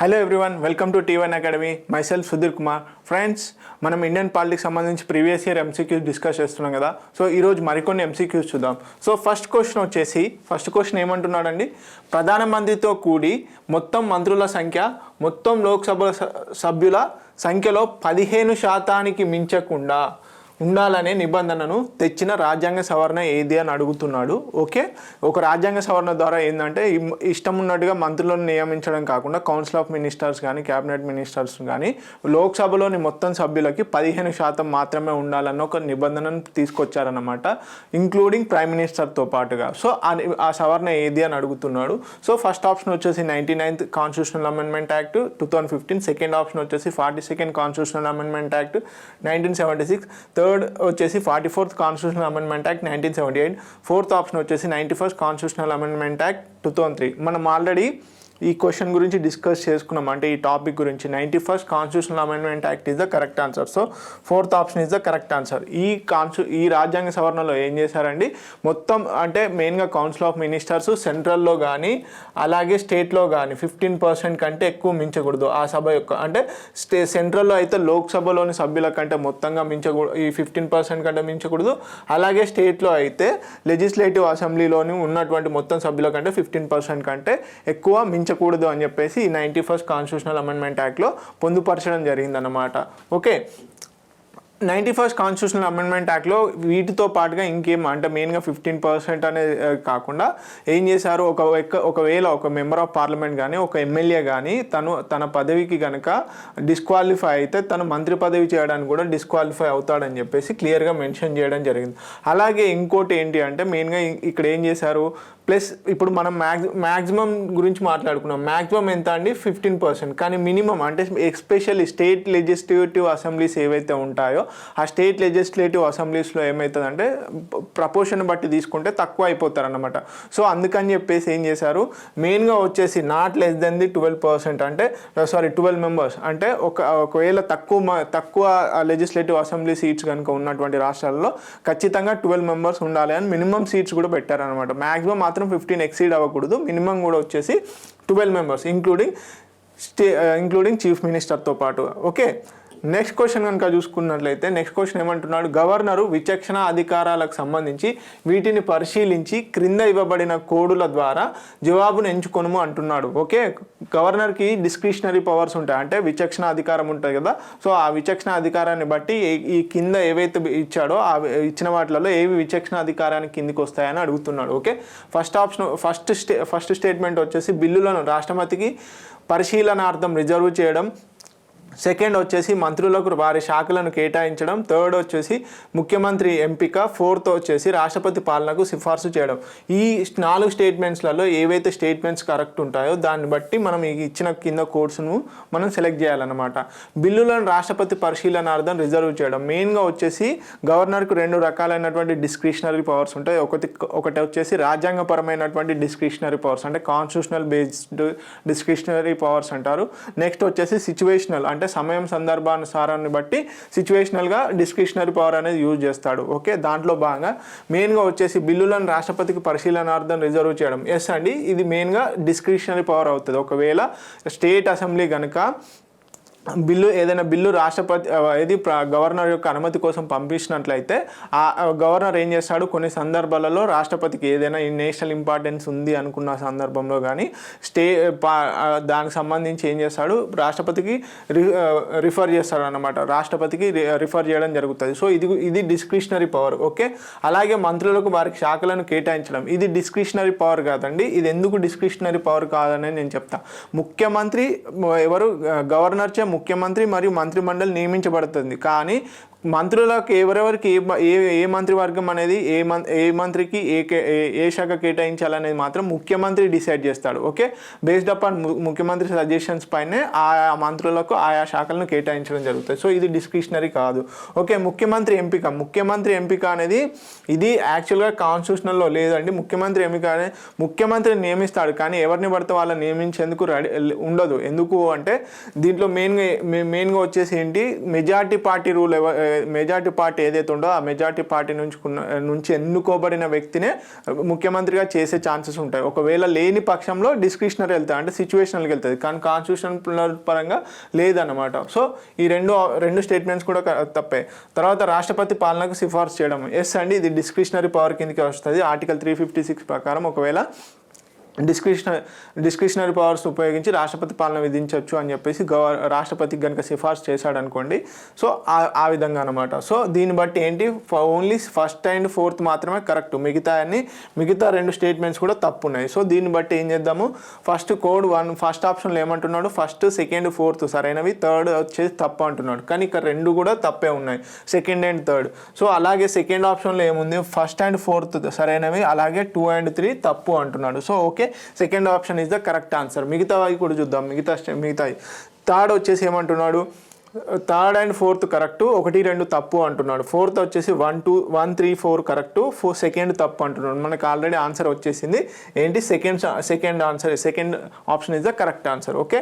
Hello everyone, welcome to T1 academy. Myself Sudheer Kumar. Friends, మనం Indian politics సంబంధించి previous year MCQs discuss చేస్తున్నాం కదా. So ఈరోజు మరికొన్ని ఎంసీక్యూస్ చూద్దాం. సో ఫస్ట్ క్వశ్చన్ ఏమంటున్నాడండి, ప్రధానమంత్రితో కూడి మొత్తం మంత్రుల సంఖ్య మొత్తం లోక్సభ సభ్యుల సంఖ్యలో 15% మించకుండా ఉండాలనే నిబంధనను తెచ్చిన రాజ్యాంగ సవరణ ఏది అని అడుగుతున్నాడు. ఓకే, ఒక రాజ్యాంగ సవరణ ద్వారా ఏంటంటే ఇష్టం ఉన్నట్టుగా మంత్రులను నియమించడం కాకుండా కౌన్సిల్ ఆఫ్ మినిస్టర్స్ కానీ క్యాబినెట్ మినిస్టర్స్ కానీ లోక్సభలోని మొత్తం సభ్యులకి 15% మాత్రమే ఉండాలన్న ఒక నిబంధనను తీసుకొచ్చారన్నమాట, ఇంక్లూడింగ్ ప్రైమ్ మినిస్టర్తో పాటుగా. సో ఆ సవరణ ఏది అని అడుగుతున్నాడు. సో ఫస్ట్ ఆప్షన్ వచ్చేసి 99th constitutional amendment act 2015, second option వచ్చేసి 42nd constitutional amendment act 1976, third వచ్చేసి 44th constitutional amendment act 1978, fourth option వచ్చేసి 91st కాన్స్టిట్యూషనల్ అమెండ్మెంట్ యాక్ట్ 2003. మనం ఆల్రెడీ ఈ క్వశ్చన్ గురించి డిస్కస్ చేసుకున్నాం, అంటే ఈ టాపిక్ గురించి. 91st constitutional amendment act is the correct answer. So fourth option is the correct answer. ఈ రాజ్యాంగ సవరణలో ఏం చేశారండి, మొత్తం అంటే మెయిన్గా కౌన్సిల్ ఆఫ్ మినిస్టర్స్ సెంట్రల్లో కానీ అలాగే స్టేట్లో కానీ 15% కంటే ఎక్కువ మించకూడదు. ఆ సభ యొక్క అంటే సెంట్రల్లో అయితే లోక్సభలోని సభ్యుల కంటే మొత్తంగా మించకూడదు, ఈ 15% కంటే మించకూడదు. అలాగే స్టేట్లో అయితే లెజిస్లేటివ్ అసెంబ్లీలోని ఉన్నటువంటి మొత్తం సభ్యుల కంటే 15% కంటే ఎక్కువ మించకూడదు అని చెప్పేసి ఈ 91st కాన్స్టిట్యూషనల్ అమెండ్మెంట్ యాక్ట్లో పొందుపరచడం జరిగిందన్నమాట. ఓకే, 91st కాన్స్టిట్యూషనల్ అమెండ్మెంట్ యాక్ట్లో వీటితో పాటుగా ఇంకేం అంటే మెయిన్గా 15% అనేది కాకుండా ఏం చేశారు, ఒకవేళ ఒక మెంబర్ ఆఫ్ పార్లమెంట్ కానీ ఒక ఎమ్మెల్యే కానీ తన పదవికి కనుక డిస్క్వాలిఫై అయితే తను మంత్రి పదవి చేయడానికి కూడా డిస్క్వాలిఫై అవుతాడని చెప్పేసి క్లియర్గా మెన్షన్ చేయడం జరిగింది. అలాగే ఇంకోటి ఏంటి అంటే మెయిన్గా ఇక్కడ ఏం చేశారు, ప్లస్ ఇప్పుడు మనం మ్యాక్సిమం గురించి మాట్లాడుకున్నాం. మ్యాక్సిమం ఎంత అండి, 15%. కానీ మినిమం అంటే ఎస్పెషల్లీ స్టేట్ లెజిస్లేటివ్ అసెంబ్లీస్ ఏవైతే ఉంటాయో ఆ స్టేట్ లెజిస్లేటివ్ అసెంబ్లీస్లో ఏమవుతుందంటే ప్రపోర్షన్ బట్టి తీసుకుంటే తక్కువ అయిపోతారు అన్నమాట. సో అందుకని చెప్పేసి ఏం చేశారు, మెయిన్గా వచ్చేసి నాట్ లెస్ దెన్ ది 12%, అంటే 12 మెంబర్స్. అంటే ఒకవేళ తక్కువ లెజిస్లేటివ్ అసెంబ్లీ సీట్స్ కనుక ఉన్నటువంటి రాష్ట్రాల్లో ఖచ్చితంగా 12 మెంబర్స్ ఉండాలి అని మినిమం సీట్స్ కూడా పెట్టారనమాట. మ్యాక్సిమం మాత్రం 15 ఎక్సీడ్ అవ్వకూడదు, మినిమం కూడా వచ్చేసి 12 మెంబర్స్ ఇంక్లూడింగ్ చీఫ్ మినిస్టర్తో పాటు. ఓకే, నెక్స్ట్ క్వశ్చన్ కనుక చూసుకున్నట్లయితే నెక్స్ట్ క్వశ్చన్ ఏమంటున్నాడు, గవర్నరు విచక్షణ అధికారాలకు సంబంధించి వీటిని పరిశీలించి క్రింద ఇవ్వబడిన కోడుల ద్వారా జవాబును ఎంచుకొనుము అంటున్నాడు. ఓకే, గవర్నర్కి డిస్క్రిషనరీ పవర్స్ ఉంటాయి, అంటే విచక్షణ అధికారం ఉంటుంది కదా. సో ఆ విచక్షణ అధికారాన్ని బట్టి ఈ కింద ఏవైతే ఇచ్చాడో ఆ ఇచ్చిన వాటిలలో ఏవి విచక్షణ అధికారానికి కిందికి వస్తాయని అడుగుతున్నాడు. ఓకే, ఫస్ట్ స్టేట్మెంట్ వచ్చేసి బిల్లులను రాష్ట్రపతికి పరిశీలనార్థం రిజర్వ్ చేయడం, సెకండ్ వచ్చేసి మంత్రులకు వారి శాఖలను కేటాయించడం, థర్డ్ వచ్చేసి ముఖ్యమంత్రి ఎంపిక, ఫోర్త్ వచ్చేసి రాష్ట్రపతి పాలనకు సిఫార్సు చేయడం. ఈ 4 స్టేట్మెంట్స్లలో ఏవైతే స్టేట్మెంట్స్ కరెక్ట్ ఉంటాయో దాన్ని బట్టి మనం ఇచ్చిన కింద కోడ్స్ను మనం సెలెక్ట్ చేయాలన్నమాట. బిల్లులను రాష్ట్రపతి పరిశీలనార్థం రిజర్వ్ చేయడం, మెయిన్గా వచ్చేసి గవర్నర్కు 2 రకాలైనటువంటి డిస్క్రిషనరీ పవర్స్ ఉంటాయి. ఒకటి వచ్చేసి రాజ్యాంగపరమైనటువంటి డిస్క్రిషనరీ పవర్స్, అంటే కాన్స్టిట్యూషనల్ బేస్డ్ డిస్క్రిషనరీ పవర్స్ అంటారు. నెక్స్ట్ వచ్చేసి సిచ్యువేషనల్, అంటే సమయం సందర్భానుసారాన్ని బట్టి సిచ్యువేషనల్గా డిస్క్రిషనరీ పవర్ అనేది యూజ్ చేస్తాడు. ఓకే, దాంట్లో భాగంగా మెయిన్గా వచ్చేసి బిల్లులను రాష్ట్రపతికి పరిశీలనార్థం రిజర్వ్ చేయడం. ఎస్ అండి, ఇది మెయిన్గా డిస్క్రిషనరీ పవర్ అవుతుంది. ఒకవేళ స్టేట్ అసెంబ్లీ కనుక ఏదైనా బిల్లు రాష్ట్రపతి గవర్నర్ యొక్క అనుమతి కోసం పంపించినట్లయితే ఆ గవర్నర్ ఏం చేస్తాడు, కొన్ని సందర్భాలలో రాష్ట్రపతికి ఏదైనా నేషనల్ ఇంపార్టెన్స్ ఉంది అనుకున్న సందర్భంలో కానీ దానికి సంబంధించి ఏం చేస్తాడు, రాష్ట్రపతికి రిఫర్ చేస్తాడు అన్నమాట. రాష్ట్రపతికి రిఫర్ చేయడం జరుగుతుంది. సో ఇది డిస్క్రిషనరీ పవర్. ఓకే, అలాగే మంత్రులకు వారికి శాఖలను కేటాయించడం, ఇది డిస్క్రిషనరీ పవర్ కాదండి. ఇది ఎందుకు డిస్క్రిషనరీ పవర్ కాదని నేను చెప్తా. ముఖ్యమంత్రి గవర్నర్చే ముఖ్యమంత్రి మరియు మంత్రిమండలి నియమించబడుతుంది. కానీ మంత్రులకు ఎవరెవరికి ఏ మంత్రివర్గం అనేది ఏ మంత్రికి ఏ శాఖ కేటాయించాలనేది మాత్రం ముఖ్యమంత్రి డిసైడ్ చేస్తాడు. ఓకే, బేస్డ్ అపాన్ ముఖ్యమంత్రి సజెషన్స్ పైనే ఆయా మంత్రులకు ఆయా శాఖలను కేటాయించడం జరుగుతుంది. సో ఇది డిస్క్రిషనరీ కాదు. ఓకే, ముఖ్యమంత్రి ఎంపిక అనేది ఇది యాక్చువల్గా కాన్స్టిట్యూషనల్లో లేదండి. ముఖ్యమంత్రి నియమిస్తాడు, కానీ ఎవరిని పడితే వాళ్ళని నియమించేందుకు ఉండదు. ఎందుకు అంటే దీంట్లో మెయిన్గా వచ్చేసి ఏంటి, majority party rule majority party ఏదైతే ఉందో ఆ మెజార్టీ పార్టీ నుంచి ఎన్నుకోబడిన వ్యక్తినే ముఖ్యమంత్రిగా చేసే ఛాన్సెస్ ఉంటాయి. ఒకవేళ లేని పక్షంలో డిస్క్రిషనరీ వెళ్తాయి, అంటే సిచ్యువేషనల్కి వెళ్తుంది, కానీ కాన్స్టిట్యూషన్ పరంగా లేదన్నమాట. సో ఈ రెండు స్టేట్మెంట్స్ కూడా తప్పే. తర్వాత రాష్ట్రపతి పాలనకు సిఫార్సు చేయడం, ఎస్ అండి, ఇది డిస్క్రిషనరీ పవర్ కిందకి వస్తుంది. ఆర్టికల్ 356 ప్రకారం ఒకవేళ డిస్క్రిషనరీ పవర్స్ ఉపయోగించి రాష్ట్రపతి పాలన విధించవచ్చు అని చెప్పేసి రాష్ట్రపతికి కనుక సిఫార్సు చేశాడు అనుకోండి. సో ఆ విధంగా అనమాట. సో దీన్ని బట్టి ఏంటి, ఓన్లీ ఫస్ట్ అండ్ ఫోర్త్ మాత్రమే కరెక్ట్, మిగతా రెండు స్టేట్మెంట్స్ కూడా తప్పు ఉన్నాయి. సో దీన్ని బట్టి ఏం చేద్దాము, ఫస్ట్ ఆప్షన్లో ఏమంటున్నాడు, ఫస్ట్ సెకండ్ ఫోర్త్ సరైనవి, థర్డ్ వచ్చేసి తప్పు అంటున్నాడు. కానీ ఇక్కడ రెండు కూడా తప్పే ఉన్నాయి, సెకండ్ అండ్ థర్డ్. సో అలాగే సెకండ్ ఆప్షన్లో ఏముంది, ఫస్ట్ అండ్ ఫోర్త్ సరైనవి, అలాగే 2 and 3 తప్పు అంటున్నాడు. So okay, second option is the correct answer. మిగతావి కూడా చూద్దాం, మిగతావి. థర్డ్ వచ్చేసి ఏమంటున్నాడు, థర్డ్ అండ్ ఫోర్త్ కరెక్ట్, 1, 2 తప్పు అంటున్నాడు. ఫోర్త్ వచ్చేసి 1, 2, 1, 3, 4 కరెక్ట్, సెకండ్ తప్పు అంటున్నాడు. మనకు ఆల్రెడీ ఆన్సర్ వచ్చేసింది ఏంటి, second answer, second option is the correct answer. Okay.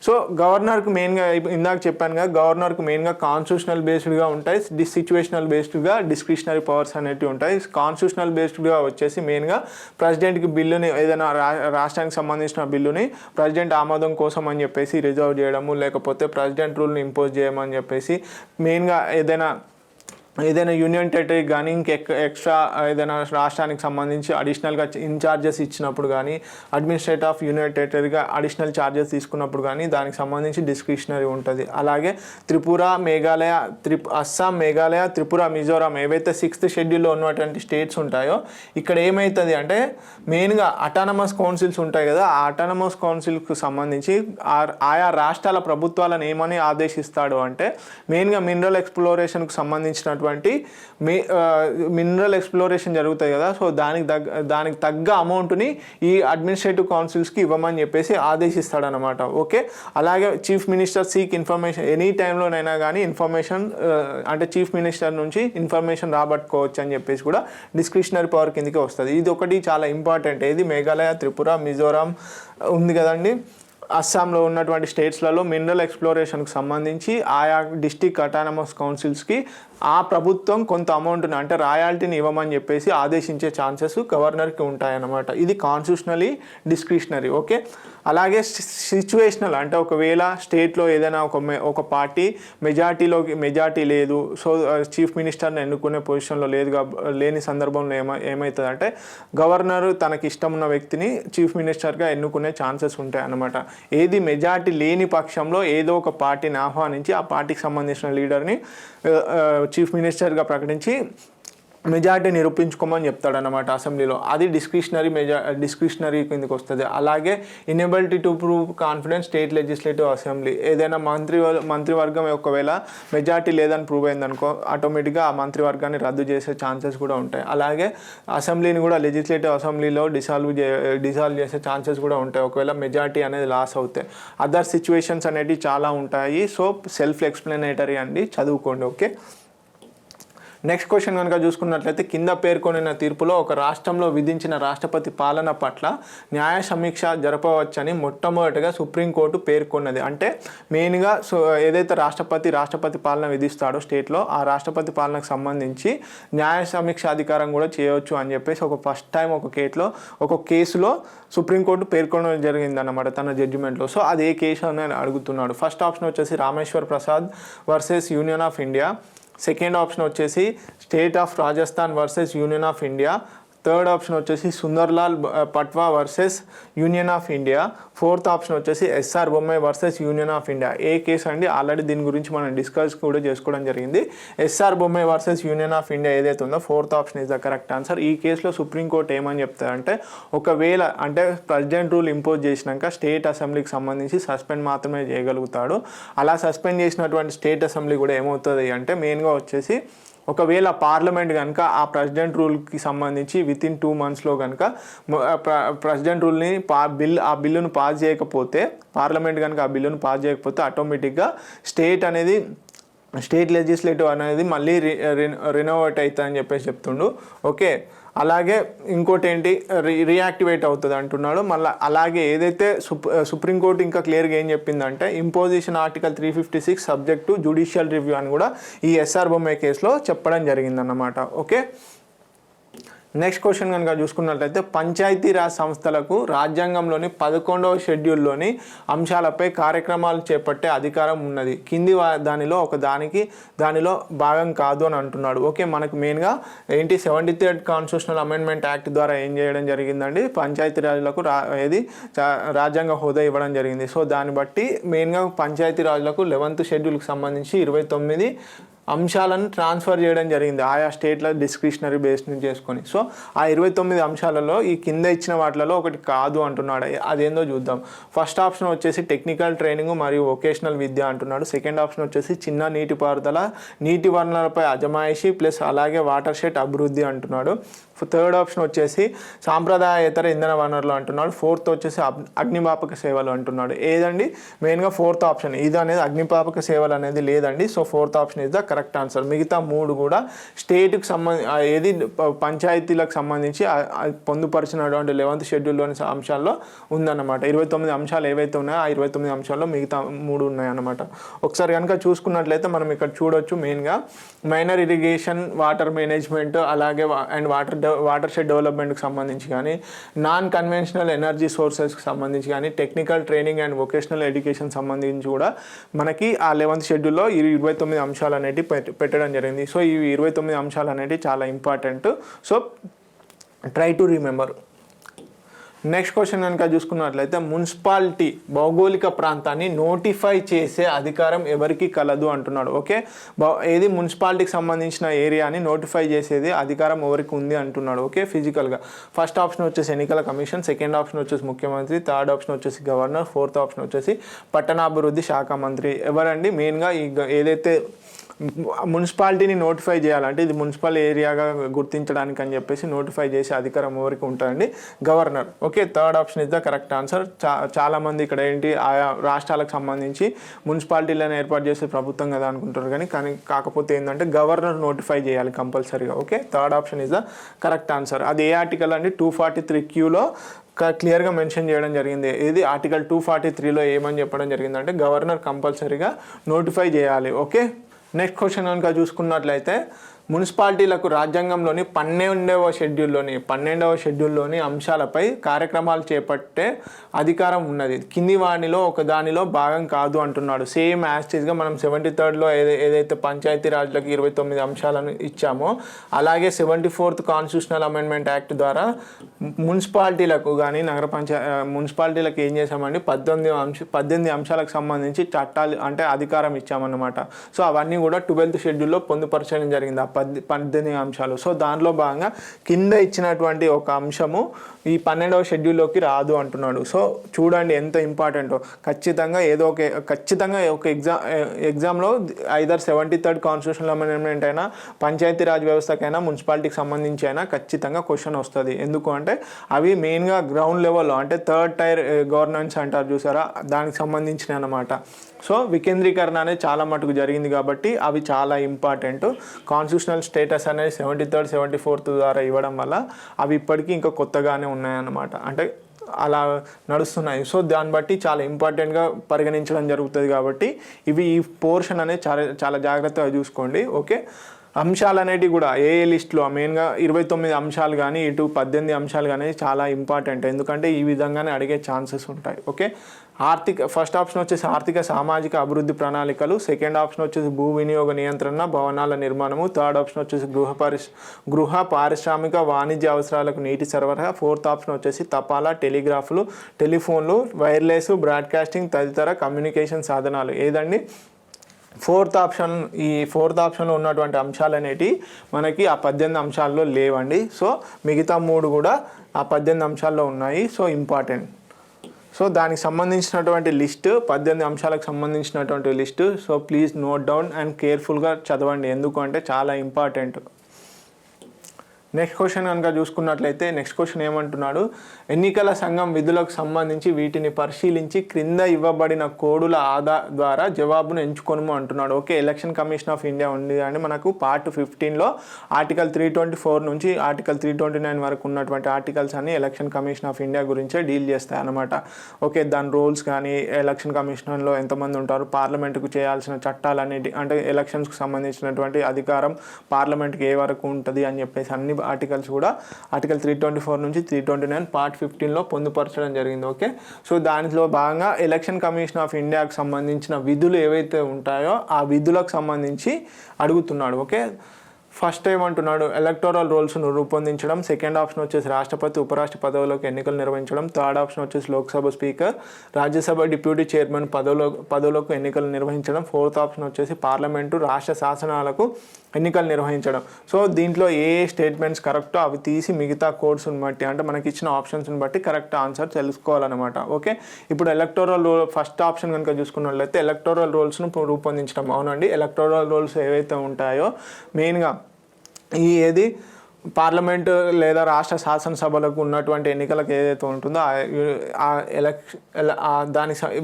So గవర్నర్కి మెయిన్గా ఇందాక చెప్పాను కదా, గవర్నర్కి మెయిన్గా కాన్స్టిట్యూషనల్ బేస్డ్గా ఉంటాయి, సిచ్యువేషనల్ బేస్డ్గా డిస్క్రిషనరీ పవర్స్ అనేవి ఉంటాయి. కాన్స్టిట్యూషనల్ బేస్డ్గా వచ్చేసి మెయిన్గా ప్రెసిడెంట్కి బిల్లుని, ఏదైనా రాష్ట్రానికి సంబంధించిన బిల్లుని ప్రెసిడెంట్ ఆమోదం కోసం అని చెప్పేసి రిజర్వ్ చేయడము, లేకపోతే ప్రెసిడెంట్ రూల్ని ఇంపోజ్ చేయమని చెప్పేసి మెయిన్గా ఏదైనా యూనియన్ టెరిటరీ కానీ ఎక్స్ట్రా ఏదైనా రాష్ట్రానికి సంబంధించి అడిషనల్గా ఇన్ఛార్జెస్ ఇచ్చినప్పుడు కానీ, అడ్మినిస్ట్రేట్ ఆఫ్ యూనియన్ టెరిటరీగా అడిషనల్ ఛార్జెస్ తీసుకున్నప్పుడు కానీ దానికి సంబంధించి డిస్క్రిషనరీ ఉంటుంది. అలాగే అస్సాం, మేఘాలయ, త్రిపుర, మిజోరాం ఏవైతే 6th షెడ్యూల్లో ఉన్నటువంటి స్టేట్స్ ఉంటాయో, ఇక్కడ ఏమవుతుంది అంటే మెయిన్గా అటానమస్ కౌన్సిల్స్ ఉంటాయి కదా, ఆ అటానమస్ కౌన్సిల్కి సంబంధించి ఆయా రాష్ట్రాల ప్రభుత్వాలను ఏమని ఆదేశిస్తాడు అంటే, మెయిన్గా మినరల్ ఎక్స్ప్లోరేషన్కు సంబంధించినటువంటి మినరల్ ఎక్స్ప్లోరేషన్ జరుగుతాయి కదా, సో దానికి తగ్గ అమౌంట్ని ఈ అడ్మినిస్ట్రేటివ్ కౌన్సిల్స్కి ఇవ్వమని చెప్పేసి ఆదేశిస్తాడనమాట. ఓకే. అలాగే chief minister seek information, any టైంలోనైనా కానీ ఇన్ఫర్మేషన్ అంటే చీఫ్ మినిస్టర్ నుంచి ఇన్ఫర్మేషన్ రాబట్టుకోవచ్చు అని చెప్పేసి కూడా డిస్క్రిషనరీ పవర్ కిందకి వస్తుంది. ఇది ఒకటి చాలా ఇంపార్టెంట్. ఏది, మేఘాలయ, త్రిపుర, మిజోరాం ఉంది కదండి, అస్సాంలో ఉన్నటువంటి స్టేట్స్లలో మినరల్ ఎక్స్ప్లోరేషన్కి సంబంధించి ఆయా డిస్టిక్ అటానమస్ కౌన్సిల్స్కి ఆ ప్రభుత్వం కొంత అమౌంట్ని, అంటే రాయల్టీని ఇవ్వమని చెప్పేసి ఆదేశించే ఛాన్సెస్ గవర్నర్కి ఉంటాయన్నమాట. ఇది కాన్స్టిట్యూషనలీ డిస్క్రిషనరీ. ఓకే. అలాగే సిచ్యువేషనల్, అంటే ఒకవేళ స్టేట్లో ఏదైనా ఒక పార్టీ మెజార్టీ లేదు, సో చీఫ్ మినిస్టర్ని ఎన్నుకునే పొజిషన్లో లేని సందర్భంలో ఏమవుతుందంటే గవర్నర్ తనకి ఇష్టం ఉన్న వ్యక్తిని చీఫ్ మినిస్టర్గా ఎన్నుకునే ఛాన్సెస్ ఉంటాయి అన్నమాట. ఏది మెజార్టీ లేని పక్షంలో ఏదో ఒక పార్టీని ఆహ్వానించి ఆ పార్టీకి సంబంధించిన లీడర్ని చీఫ్ మినిస్టర్గా ప్రకటించి మెజార్టీ నిరూపించుకోమని చెప్తాడనమాట అసెంబ్లీలో. అది డిస్క్రిషనరీ కిందకి వస్తుంది. అలాగే inability to prove confidence state legislative assembly, ఏదైనా మంత్రివర్గం ఒకవేళ మెజార్టీ లేదని ప్రూవ్ అయిందనుకో, ఆటోమేటిక్గా ఆ మంత్రివర్గాన్ని రద్దు చేసే ఛాన్సెస్ కూడా ఉంటాయి. అలాగే అసెంబ్లీని కూడా లెజిస్లేటివ్ అసెంబ్లీలో డిసాల్వ్ చేసే ఛాన్సెస్ కూడా ఉంటాయి ఒకవేళ మెజార్టీ అనేది లాస్ అవుతాయి. అదర్ సిచ్యువేషన్స్ అనేవి చాలా ఉంటాయి. సో సెల్ఫ్ ఎక్స్ప్లెనేటరీ అండి, చదువుకోండి. ఓకే. నెక్స్ట్ క్వశ్చన్ కనుక చూసుకున్నట్లయితే, కింద పేర్కొనిన తీర్పులో ఒక రాష్ట్రంలో విధించిన రాష్ట్రపతి పాలన పట్ల న్యాయ సమీక్ష జరపవచ్చని మొట్టమొదటిగా సుప్రీంకోర్టు పేర్కొన్నది. అంటే మెయిన్గా ఏదైతే రాష్ట్రపతి పాలన విధిస్తాడో స్టేట్లో, ఆ రాష్ట్రపతి పాలనకు సంబంధించి న్యాయ సమీక్ష అధికారం కూడా చేయవచ్చు అని చెప్పేసి ఫస్ట్ టైం ఒక కేసులో సుప్రీంకోర్టు పేర్కొనడం జరిగిందన్నమాట తన జడ్జిమెంట్లో. సో అది ఏ కేసు అని అడుగుతున్నాడు. ఫస్ట్ ఆప్షన్ వచ్చేసి Rameshwar Prasad versus union of India. Second option వచ్చేసి state of Rajasthan versus union of India. Third option వచ్చేసి Sunderlal Patwa versus union of India. Fourth option వచ్చేసి SR Bommai versus union of India. ఏ కేసు అండి, ఆల్రెడీ దీని గురించి మనం డిస్కస్ కూడా చేసుకోవడం జరిగింది. SR Bommai versus union of India ఏదైతే ఉందో fourth option is the correct answer. ఈ కేసులో సుప్రీంకోర్టు ఏమని చెప్తారంటే, ఒకవేళ అంటే ప్రెసిడెంట్ రూల్ ఇంపోజ్ చేసినాక స్టేట్ అసెంబ్లీకి సంబంధించి సస్పెండ్ మాత్రమే చేయగలుగుతాడు. అలా సస్పెండ్ చేసినటువంటి స్టేట్ అసెంబ్లీ కూడా ఏమవుతుంది అంటే, మెయిన్గా వచ్చేసి ఒకవేళ పార్లమెంట్ కనుక ఆ ప్రెసిడెంట్ రూల్కి సంబంధించి వితిన్ 2 monthsలో కనుక ప్రెసిడెంట్ రూల్ని ఆ బిల్లును పాస్ చేయకపోతే, పార్లమెంట్ కనుక ఆ బిల్లును పాస్ చేయకపోతే ఆటోమేటిక్గా స్టేట్ అనేది స్టేట్ లెజిస్లేటివ్ అనేది మళ్ళీ రినోవేట్ అవుతుందని చెప్పేసి చెప్తుండు. ఓకే, అలాగే ఇంకోటి ఏంటి రీయాక్టివేట్ అవుతుంది అంటున్నాడు. మళ్ళీ అలాగే ఏదైతే సుప్రీంకోర్టు ఇంకా క్లియర్గా ఏం చెప్పిందంటే imposition article 356 subject to judicial review అని కూడా ఈ ఎస్ఆర్ బొమ్మే కేసులో చెప్పడం జరిగిందన్నమాట. ఓకే, నెక్స్ట్ క్వశ్చన్ కనుక చూసుకున్నట్లయితే పంచాయతీరాజ్ సంస్థలకు రాజ్యాంగంలోని 11వ షెడ్యూల్లోని అంశాలపై కార్యక్రమాలు చేపట్టే అధికారం ఉన్నది, కింది దానిలో భాగం కాదు అని అంటున్నాడు. ఓకే, మనకు మెయిన్గా ఏంటి 73rd కాన్స్టిట్యూషనల్ అమెండ్మెంట్ యాక్ట్ ద్వారా ఏం చేయడం జరిగిందండి, పంచాయతీరాజ్లకు రాజ్యాంగ హోదా ఇవ్వడం జరిగింది. సో దాన్ని బట్టి మెయిన్గా పంచాయతీరాజ్లకు 11th షెడ్యూల్కి సంబంధించి 29 అంశాలను ట్రాన్స్ఫర్ చేయడం జరిగింది ఆయా స్టేట్ల డిస్క్రిషనరీ బేస్ నుంచి చేసుకొని. సో ఆ 29 అంశాలలో ఈ కింద ఇచ్చిన వాటిలలో ఒకటి కాదు అంటున్నాడు. అదేందో చూద్దాం. ఫస్ట్ ఆప్షన్ వచ్చేసి టెక్నికల్ ట్రైనింగ్ మరియు వొకేషనల్ విద్య అంటున్నాడు. సెకండ్ ఆప్షన్ వచ్చేసి చిన్న నీటిపారుదల, నీటి వనరులపై అజమాయిషీ ప్లస్ అలాగే వాటర్ షెడ్ అభివృద్ధి అంటున్నాడు. థర్డ్ ఆప్షన్ వచ్చేసి సాంప్రదాయేతర ఇంధన వనరులు అంటున్నాడు. ఫోర్త్ వచ్చేసి అగ్నిమాపక సేవలు అంటున్నాడు. ఏదండి మెయిన్గా ఫోర్త్ ఆప్షన్ ఇది అనేది అగ్నిమాపక సేవలు అనేది లేదండి. So fourth option is the correct answer. మిగతా 3 కూడా స్టేట్కి ఏది పంచాయతీలకు సంబంధించి పొందుపరిచినటువంటి 11th షెడ్యూల్లోని అంశాల్లో ఉందన్నమాట. 29 అంశాలు ఏవైతే ఉన్నాయో ఆ 29 అంశాల్లో మిగతా 3 ఉన్నాయన్నమాట. ఒకసారి కనుక చూసుకున్నట్లయితే మనం ఇక్కడ చూడొచ్చు మెయిన్గా మైనర్ ఇరిగేషన్, వాటర్ మేనేజ్మెంట్, అలాగే అండ్ వాటర్ షెడ్ డెవలప్మెంట్కి సంబంధించి కానీ, నాన్ కన్వెన్షనల్ ఎనర్జీ సోర్సెస్కి సంబంధించి కానీ, technical training and vocational education సంబంధించి కూడా మనకి ఆ 11th షెడ్యూల్లో ఈ 29 అంశాలు అనేవి పెట్టడం జరిగింది. సో ఈ 29 అంశాలు అనేవి చాలా important. So try to remember. Next question కనుక చూసుకున్నట్లయితే మున్సిపాలిటీ భౌగోళిక ప్రాంతాన్ని నోటిఫై చేసే అధికారం ఎవరికి కలదు అంటున్నాడు. ఓకే, ఏది మున్సిపాలిటీకి సంబంధించిన ఏరియాని నోటిఫై చేసేది అధికారం ఎవరికి ఉంది అంటున్నాడు. ఓకే, ఫిజికల్గా ఫస్ట్ ఆప్షన్ వచ్చేసి ఎన్నికల కమిషన్, సెకండ్ ఆప్షన్ వచ్చేసి ముఖ్యమంత్రి, థర్డ్ ఆప్షన్ వచ్చేసి గవర్నర్, ఫోర్త్ ఆప్షన్ వచ్చేసి పట్టణాభివృద్ధి శాఖ మంత్రి. ఎవరండి మెయిన్గా ఈ ఏదైతే మున్సిపాలిటీని నోటిఫై చేయాలంటే ఇది మున్సిపల్ ఏరియాగా గుర్తించడానికి అని చెప్పేసి నోటిఫై చేసే అధికారం ఎవరికి ఉంటుందండి, governor. Okay, third option is the correct answer. చాలామంది ఇక్కడ ఏంటి ఆయా రాష్ట్రాలకు సంబంధించి మున్సిపాలిటీలను ఏర్పాటు చేసే ప్రభుత్వం కదా అనుకుంటారు, కానీ కాకపోతే ఏంటంటే గవర్నర్ నోటిఫై చేయాలి కంపల్సరీగా. Okay, third option is the correct answer. అది ఏ ఆర్టికల్ అండి, 243Qలో క్లియర్గా మెన్షన్ చేయడం జరిగింది. ఇది ఆర్టికల్ 243లో ఏమని చెప్పడం జరిగిందంటే గవర్నర్ కంపల్సరీగా నోటిఫై చేయాలి. ఓకే, నెక్స్ట్ క్వశ్చన్ కనుక చూసుకున్నట్లయితే మున్సిపాలిటీలకు రాజ్యాంగంలోని 12వ షెడ్యూల్లోని అంశాలపై కార్యక్రమాలు చేపట్టే అధికారం ఉన్నది, కింది వాటిలో ఒక దానిలో భాగం కాదు అంటున్నాడు. సేమ్ యాస్టీస్గా మనం 73rdలో ఏదైతే పంచాయతీ రాజ్లకు 29 అంశాలను ఇచ్చామో అలాగే 74th కాన్స్టిట్యూషనల్ అమెండ్మెంట్ యాక్ట్ ద్వారా మున్సిపాలిటీలకు కానీ మున్సిపాలిటీలకు ఏం చేసామండి 18 అంశాలకు సంబంధించి చట్టాలు అంటే అధికారం ఇచ్చామన్నమాట. సో అవన్నీ కూడా 12th షెడ్యూల్లో పొందుపరచడం జరిగింది 18 అంశాలు. సో దానిలో భాగంగా కింద ఇచ్చినటువంటి ఒక అంశము ఈ 12వ షెడ్యూల్లోకి రాదు అంటున్నాడు. సో చూడండి ఎంత ఇంపార్టెంటో. ఖచ్చితంగా ఒక ఎగ్జామ్లో ఐదర్ 73rd కాన్స్టిట్యూషనల్ అమెండ్మెంట్ అయినా పంచాయతీరాజ్ వ్యవస్థకైనా మున్సిపాలిటీకి సంబంధించి అయినా ఖచ్చితంగా క్వశ్చన్ వస్తుంది. ఎందుకు అంటే అవి మెయిన్గా గ్రౌండ్ లెవెల్లో అంటే థర్డ్ టైర్ గవర్నెన్స్ అంటారు చూసారా, దానికి సంబంధించినవి అన్నమాట. సో వికేంద్రీకరణ అనేది చాలా మటుకు జరిగింది కాబట్టి అవి చాలా ఇంపార్టెంట్. కాన్స్టిట్యూషనల్ స్టేటస్ అనేది 73rd 74th ద్వారా ఇవ్వడం వల్ల అవి ఇప్పటికీ ఇంకా కొత్తగానే ఉన్నాయన్నమాట, అంటే అలా నడుస్తున్నాయి. సో దాన్ని బట్టి చాలా ఇంపార్టెంట్గా పరిగణించడం జరుగుతుంది కాబట్టి ఇవి ఈ పోర్షన్ అనేది చాలా జాగ్రత్తగా చూసుకోండి. ఓకే, అంశాలు అనేటివి కూడా ఏ లిస్ట్లో మెయిన్గా 29 అంశాలు కానీ ఇటు 18 అంశాలు కానీ చాలా ఇంపార్టెంట్, ఎందుకంటే ఈ విధంగానే అడిగే ఛాన్సెస్ ఉంటాయి. ఓకే, ఫస్ట్ ఆప్షన్ వచ్చేసి ఆర్థిక సామాజిక అభివృద్ధి ప్రణాళికలు, సెకండ్ ఆప్షన్ వచ్చేసి భూ వినియోగ నియంత్రణ భవనాల నిర్మాణము, థర్డ్ ఆప్షన్ వచ్చేసి గృహ పారిశ్రామిక వాణిజ్య అవసరాలకు నీటి సరఫరా, ఫోర్త్ ఆప్షన్ వచ్చేసి తపాలా టెలిగ్రాఫ్లు టెలిఫోన్లు వైర్లెస్ బ్రాడ్కాస్టింగ్ తదితర కమ్యూనికేషన్ సాధనాలు. ఏదండి ఫోర్త్ ఆప్షన్లో ఉన్నటువంటి అంశాలు అనేటివి మనకి ఆ 18 అంశాల్లో లేవండి. సో మిగతా 3 కూడా ఆ 18 అంశాల్లో ఉన్నాయి. So important. సో దానికి సంబంధించినటువంటి లిస్టు 18 అంశాలకు సంబంధించినటువంటి list. So please note down and కేర్ఫుల్గా చదవండి, ఎందుకంటే చాలా ఇంపార్టెంట్. నెక్స్ట్ క్వశ్చన్ కనుక చూసుకున్నట్లయితే నెక్స్ట్ క్వశ్చన్ ఏమంటున్నాడు, ఎన్నికల సంఘం విధులకు సంబంధించి వీటిని పరిశీలించి క్రింద ఇవ్వబడిన కోడుల ద్వారా జవాబును ఎంచుకొనుము అంటున్నాడు. Okay, election commission of India ఉంది అండి మనకు పార్ట్ 15లో ఆర్టికల్ 324 నుంచి ఆర్టికల్ 329 వరకు ఉన్నటువంటి ఆర్టికల్స్ అన్ని ఎలక్షన్ కమిషన్ ఆఫ్ ఇండియా గురించే డీల్ చేస్తాయి అన్నమాట. ఓకే, దాని రూల్స్ కానీ ఎలక్షన్ కమిషన్లో ఎంతమంది ఉంటారు, పార్లమెంటుకు చేయాల్సిన చట్టాలన్నిటి అంటే ఎలక్షన్స్కి సంబంధించినటువంటి అధికారం పార్లమెంట్కి ఏ వరకు ఉంటుంది అని చెప్పేసి అన్ని ఆర్టికల్స్ కూడా ఆర్టికల్ 324 నుంచి 329 పార్ట్ 15లో పొందుపరచడం జరిగింది. ఓకే, సో దానిలో భాగంగా ఎలక్షన్ కమిషన్ ఆఫ్ ఇండియాకు సంబంధించిన విధులు ఏవైతే ఉంటాయో ఆ విధులకు సంబంధించి అడుగుతున్నాడు. ఓకే, ఫస్ట్ ఏమంటున్నాడు, ఎలక్టోరల్ రూల్స్ను రూపొందించడం, సెకండ్ ఆప్షన్ వచ్చేసి రాష్ట్రపతి ఉపరాష్ట్ర పదవులకు ఎన్నికలు నిర్వహించడం, థర్డ్ ఆప్షన్ వచ్చేసి Lok Sabha speaker Rajya Sabha deputy chairman పదవులకు ఎన్నికలు నిర్వహించడం, ఫోర్త్ ఆప్షన్ వచ్చేసి పార్లమెంటు రాష్ట్ర శాసనాలకు ఎన్నికలు నిర్వహించడం. సో దీంట్లో ఏ స్టేట్మెంట్స్ కరెక్టో అవి తీసి మిగతా కోడ్స్ని బట్టి అంటే మనకి ఇచ్చిన ఆప్షన్స్ని బట్టి కరెక్ట్ ఆన్సర్ తెలుసుకోవాలన్నమాట. ఓకే, ఇప్పుడు ఎలక్టోరల్ రూల్ ఫస్ట్ ఆప్షన్ కనుక చూసుకున్నట్లయితే ఎలక్టోరల్ రూల్స్ను రూపొందించడం. అవునండి, ఎలక్టోరల్ రూల్స్ ఏవైతే ఉంటాయో మెయిన్గా ఏది పార్లమెంటు లేదా రాష్ట్ర శాసనసభలకు ఉన్నటువంటి ఎన్నికలకు ఏదైతే ఉంటుందో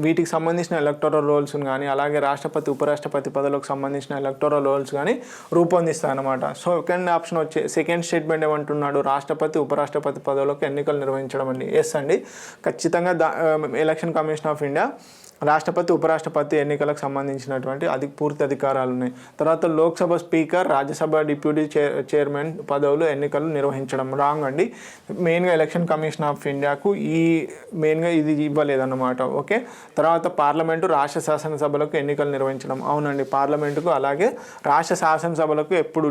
వీటికి సంబంధించిన ఎలక్టోరల్ రూల్స్ని కానీ అలాగే రాష్ట్రపతి ఉపరాష్ట్రపతి పదవులకు సంబంధించిన ఎలక్టోరల్ రూల్స్ కానీ రూపొందిస్తాయన్నమాట. So second option second statement ఏమంటున్నాడు, రాష్ట్రపతి ఉపరాష్ట్రపతి పదవులకు ఎన్నికలు నిర్వహించడం అండి. ఎస్ అండి, ఖచ్చితంగా ఎలక్షన్ కమిషన్ ఆఫ్ ఇండియా రాష్ట్రపతి ఉపరాష్ట్రపతి ఎన్నికలకు సంబంధించినటువంటి పూర్తి అధికారాలు ఉన్నాయి. తర్వాత Lok Sabha speaker Rajya Sabha deputy chairman పదవులు ఎన్నికలు నిర్వహించడం రాంగ్ అండి. మెయిన్గా ఎలక్షన్ కమిషన్ ఆఫ్ ఇండియాకు మెయిన్గా ఇది ఇవ్వలేదన్నమాట. ఓకే, తర్వాత పార్లమెంటు రాష్ట్ర శాసనసభలకు ఎన్నికలు నిర్వహించడం. అవునండి, పార్లమెంటుకు అలాగే రాష్ట్ర శాసనసభలకు ఎప్పుడు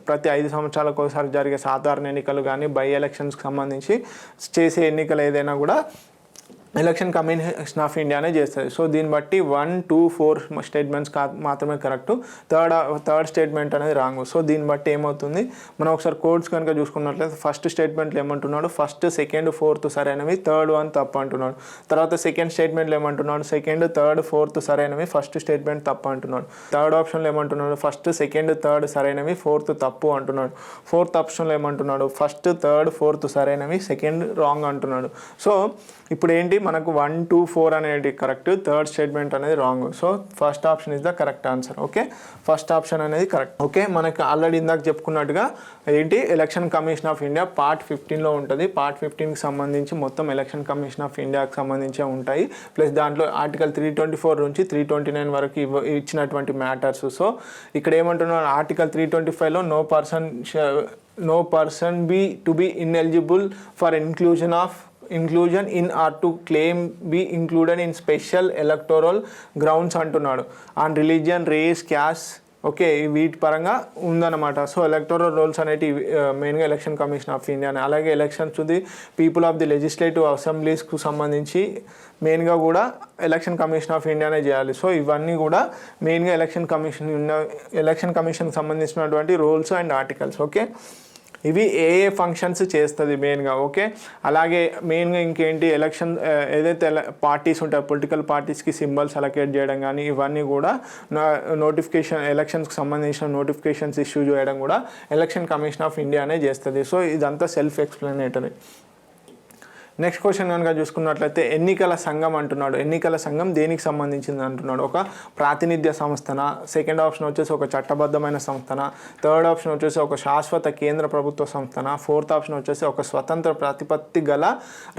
ప్రతి 5 సంవత్సరాలకు ఒకసారి జరిగే సాధారణ ఎన్నికలు కానీ బై ఎలక్షన్స్కి సంబంధించి చేసే ఎన్నికలు ఏదైనా కూడా ఎలక్షన్ కమిషన్ ఆఫ్ ఇండియానే చేస్తుంది. సో దీన్ని బట్టి 1, 2, 4 స్టేట్మెంట్స్ మాత్రమే కరెక్ట్, థర్డ్ స్టేట్మెంట్ అనేది రాంగ్. సో దీన్ని బట్టి ఏమవుతుంది, మనం ఒకసారి కోడ్స్ కనుక చూసుకున్నట్లయితే ఫస్ట్ స్టేట్మెంట్లో ఏమంటున్నాడు, ఫస్ట్, సెకండ్, ఫోర్త్ సరైనవి, థర్డ్ వన్ తప్పు అంటున్నాడు. తర్వాత సెకండ్ స్టేట్మెంట్లో ఏమంటున్నాడు, సెకండ్, థర్డ్, ఫోర్త్ సరైనవి, ఫస్ట్ స్టేట్మెంట్ తప్పు అంటున్నాడు. థర్డ్ ఆప్షన్లో ఏమంటున్నాడు, ఫస్ట్, సెకండ్, థర్డ్ సరైనవి, ఫోర్త్ తప్పు అంటున్నాడు. ఫోర్త్ ఆప్షన్లో ఏమంటున్నాడు, ఫస్ట్, థర్డ్, ఫోర్త్ సరైనవి, సెకండ్ రాంగ్ అంటున్నాడు. సో ఇప్పుడు ఏంటి మనకు 1, 2, 4 అనేది కరెక్ట్, థర్డ్ స్టేట్మెంట్ అనేది wrong. So first option is the correct answer. Okay, first option అనేది కరెక్ట్. ఓకే, మనకి ఆల్రెడీ ఇందాక చెప్పుకున్నట్టుగా ఏంటి election commission of India part 15లో ఉంటుంది. పార్ట్ 15కి సంబంధించి మొత్తం ఎలక్షన్ కమిషన్ ఆఫ్ ఇండియాకి సంబంధించి ఉంటాయి. ప్లస్ దాంట్లో ఆర్టికల్ 324 నుంచి 329 వరకు ఇచ్చినటువంటి మ్యాటర్స్. సో ఇక్కడ ఏమంటున్నారు, article 325లో no person to be ineligible for inclusion in or to claim be included in special electoral grounds అంటున్నాడు. On religion, race, caste. Okay, వీటి పరంగా ఉందన్నమాట. సో ఎలక్టోరల్ రోల్స్ అనేవి మెయిన్గా ఎలక్షన్ కమిషన్ ఆఫ్ ఇండియా, అలాగే elections the people of the legislative అసెంబ్లీస్కు సంబంధించి మెయిన్గా కూడా ఎలక్షన్ కమిషన్ ఆఫ్ ఇండియానే చేయాలి. సో ఇవన్నీ కూడా మెయిన్గా ఎలక్షన్ కమిషన్కి సంబంధించినటువంటి రూల్స్ అండ్ ఆర్టికల్స్. ఓకే, ఇవి ఏ ఫంక్షన్స్ చేస్తుంది మెయిన్గా. ఓకే, అలాగే మెయిన్గా ఇంకేంటి ఎలక్షన్ ఏదైతే పార్టీస్ ఉంటాయో పొలిటికల్ పార్టీస్కి సింబల్స్ అలొకేట్ చేయడం కానీ ఇవన్నీ కూడా నోటిఫికేషన్ ఎలక్షన్స్కి సంబంధించిన నోటిఫికేషన్స్ ఇష్యూ చేయడం కూడా ఎలక్షన్ కమిషన్ ఆఫ్ ఇండియానే చేస్తుంది. సో ఇదంతా సెల్ఫ్ ఎక్స్ప్లెనేటరీ. నెక్స్ట్ క్వశ్చన్ కనుక చూసుకున్నట్లయితే ఎన్నికల సంఘం అంటున్నాడు. ఎన్నికల సంఘం దేనికి సంబంధించింది అంటున్నాడు, ఒక ప్రాతినిధ్య సంస్థన, సెకండ్ ఆప్షన్ వచ్చేసి ఒక చట్టబద్ధమైన సంస్థన, థర్డ్ ఆప్షన్ వచ్చేసి ఒక శాశ్వత కేంద్ర ప్రభుత్వ సంస్థన, ఫోర్త్ ఆప్షన్ వచ్చేసి ఒక స్వతంత్ర ప్రతిపత్తి గల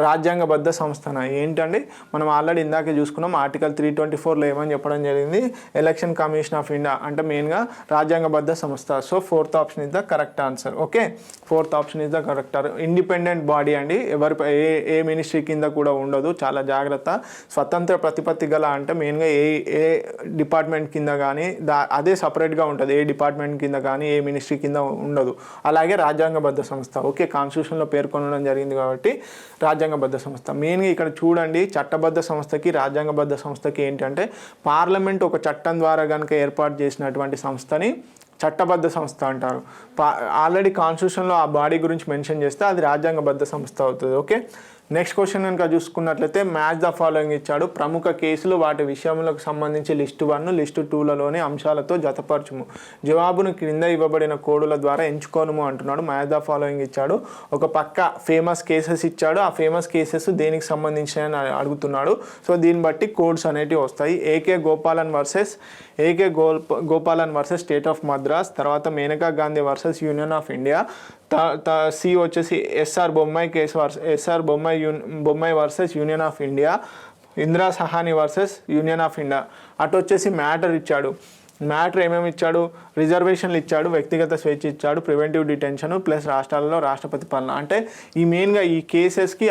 రాజ్యాంగబద్ధ సంస్థన. ఏంటండి, మనం ఆల్రెడీ ఇందాకే చూసుకున్నాం ఆర్టికల్ 324లో ఏమని చెప్పడం జరిగింది, ఎలక్షన్ కమిషన్ ఆఫ్ ఇండియా అంటే మెయిన్గా రాజ్యాంగబద్ధ సంస్థ. So fourth option is the correct answer. Okay, fourth option is the correct. Independent body అండి, ఎవరి ఏ మినిస్ట్రీ కింద కూడా ఉండదు, చాలా జాగ్రత్త. స్వతంత్ర ప్రతిపత్తి గల అంటే మెయిన్గా ఏ డిపార్ట్మెంట్ కింద కానీ అదే సపరేట్గా ఉంటుంది, ఏ డిపార్ట్మెంట్ కింద కానీ ఏ మినిస్ట్రీ కింద ఉండదు. అలాగే రాజ్యాంగబద్ధ సంస్థ. ఓకే, కాన్స్టిట్యూషన్లో పేర్కొనడం జరిగింది కాబట్టి రాజ్యాంగబద్ధ సంస్థ. మెయిన్గా ఇక్కడ చూడండి, చట్టబద్ధ సంస్థకి రాజ్యాంగబద్ధ సంస్థకి ఏంటంటే పార్లమెంట్ ఒక చట్టం ద్వారా కనుక ఏర్పాటు చేసినటువంటి సంస్థని చట్టబద్ధ సంస్థ అంటారు. ఆల్రెడీ కాన్స్టిట్యూషన్లో ఆ బాడీ గురించి మెన్షన్ చేస్తే అది రాజ్యాంగబద్ధ సంస్థ అవుతుంది. ఓకే, నెక్స్ట్ క్వశ్చన్ కనుక చూసుకున్నట్లయితే మ్యాచ్ ద ఫాలోయింగ్ ఇచ్చాడు. ప్రముఖ కేసులు వాటి విషయములకు సంబంధించి లిస్టు 1 లిస్టు 2లలోని అంశాలతో జతపరచుము. జవాబును క్రింద ఇవ్వబడిన కోడుల ద్వారా ఎంచుకోనుము అంటున్నాడు. మ్యాచ్ ద ఫాలోయింగ్ ఇచ్చాడు. ఒక పక్క ఫేమస్ కేసెస్ ఇచ్చాడు. ఆ ఫేమస్ కేసెస్ దేనికి సంబంధించిన అడుగుతున్నాడు. సో దీన్ని బట్టి కోడ్స్ అనేటివి వస్తాయి. AK Gopalan versus state of Madras, తర్వాత Maneka Gandhi versus union of India, C వచ్చేసి SR Bommai versus union of India, Indira Sawhney versus union of India. అటు వచ్చేసి మ్యాటర్ ఇచ్చాడు. మ్యాటర్ ఏమేమి ఇచ్చాడు? రిజర్వేషన్లు ఇచ్చాడు, వ్యక్తిగత స్వేచ్ఛ ఇచ్చాడు, ప్రివెంటివ్ డిటెన్షన్ ప్లస్ రాష్ట్రాలలో రాష్ట్రపతి పాలన. అంటే ఈ మెయిన్గా ఈ కేసెస్కి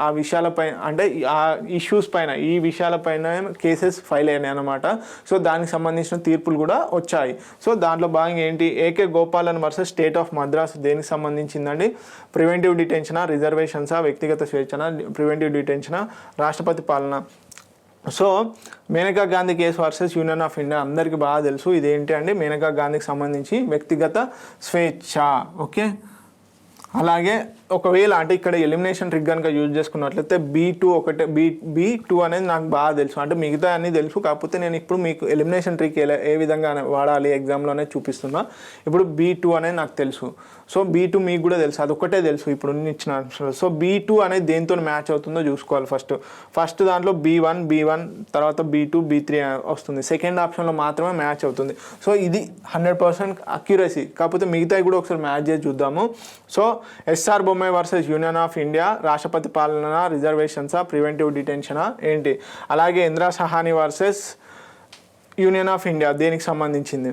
ఆ విషయాలపై అంటే ఆ ఇష్యూస్ పైన ఈ విషయాలపైన కేసెస్ ఫైల్ అయినాయి అన్నమాట. సో దానికి సంబంధించిన తీర్పులు కూడా వచ్చాయి. సో దాంట్లో భాగంగా ఏంటి? AK Gopalan versus state of Madras దేనికి సంబంధించిందండి? ప్రివెంటివ్ డిటెన్షనా, రిజర్వేషన్సా, వ్యక్తిగత స్వేచ్ఛనా, ప్రివెంటివ్ డిటెన్షనా, రాష్ట్రపతి పాలన. So Maneka Gandhi case versus union of India అందరికీ బాగా తెలుసు. ఇదేంటి అండి? మేనకా గాంధీకి సంబంధించి వ్యక్తిగత స్వేచ్ఛ. ఓకే, అలాగే ఒకవేళ అంటే ఇక్కడ ఎలిమినేషన్ ట్రిక్ కనుక యూజ్ చేసుకున్నట్లయితే B2 అనేది నాకు బాగా తెలుసు, అంటే మిగతా అన్నీ తెలుసు. కాకపోతే నేను ఇప్పుడు మీకు ఎలిమినేషన్ ట్రిక్ ఏ విధంగా వాడాలి ఎగ్జామ్లోనే చూపిస్తున్నా. ఇప్పుడు B2 అనేది నాకు తెలుసు. సో B2 మీకు కూడా తెలుసు, అదొక్కటే తెలుసు ఇప్పుడు ఇచ్చిన ఆప్షన్లో. సో B2 అనేది దేంతో మ్యాచ్ అవుతుందో చూసుకోవాలి. ఫస్ట్ దాంట్లో B1 తర్వాత B2 B3 వస్తుంది. సెకండ్ ఆప్షన్లో మాత్రమే మ్యాచ్ అవుతుంది. సో ఇది 100% అక్యురసీ. కాకపోతే మిగతాయి కూడా ఒకసారి మ్యాచ్ చేసి చూద్దాము. So SR Bommai versus union of India, రాష్ట్రపతి పాలన, రిజర్వేషన్సా, ప్రివెంటివ్ డిటెన్షనా ఏంటి? అలాగే Indira Sawhney versus union of India దేనికి సంబంధించింది?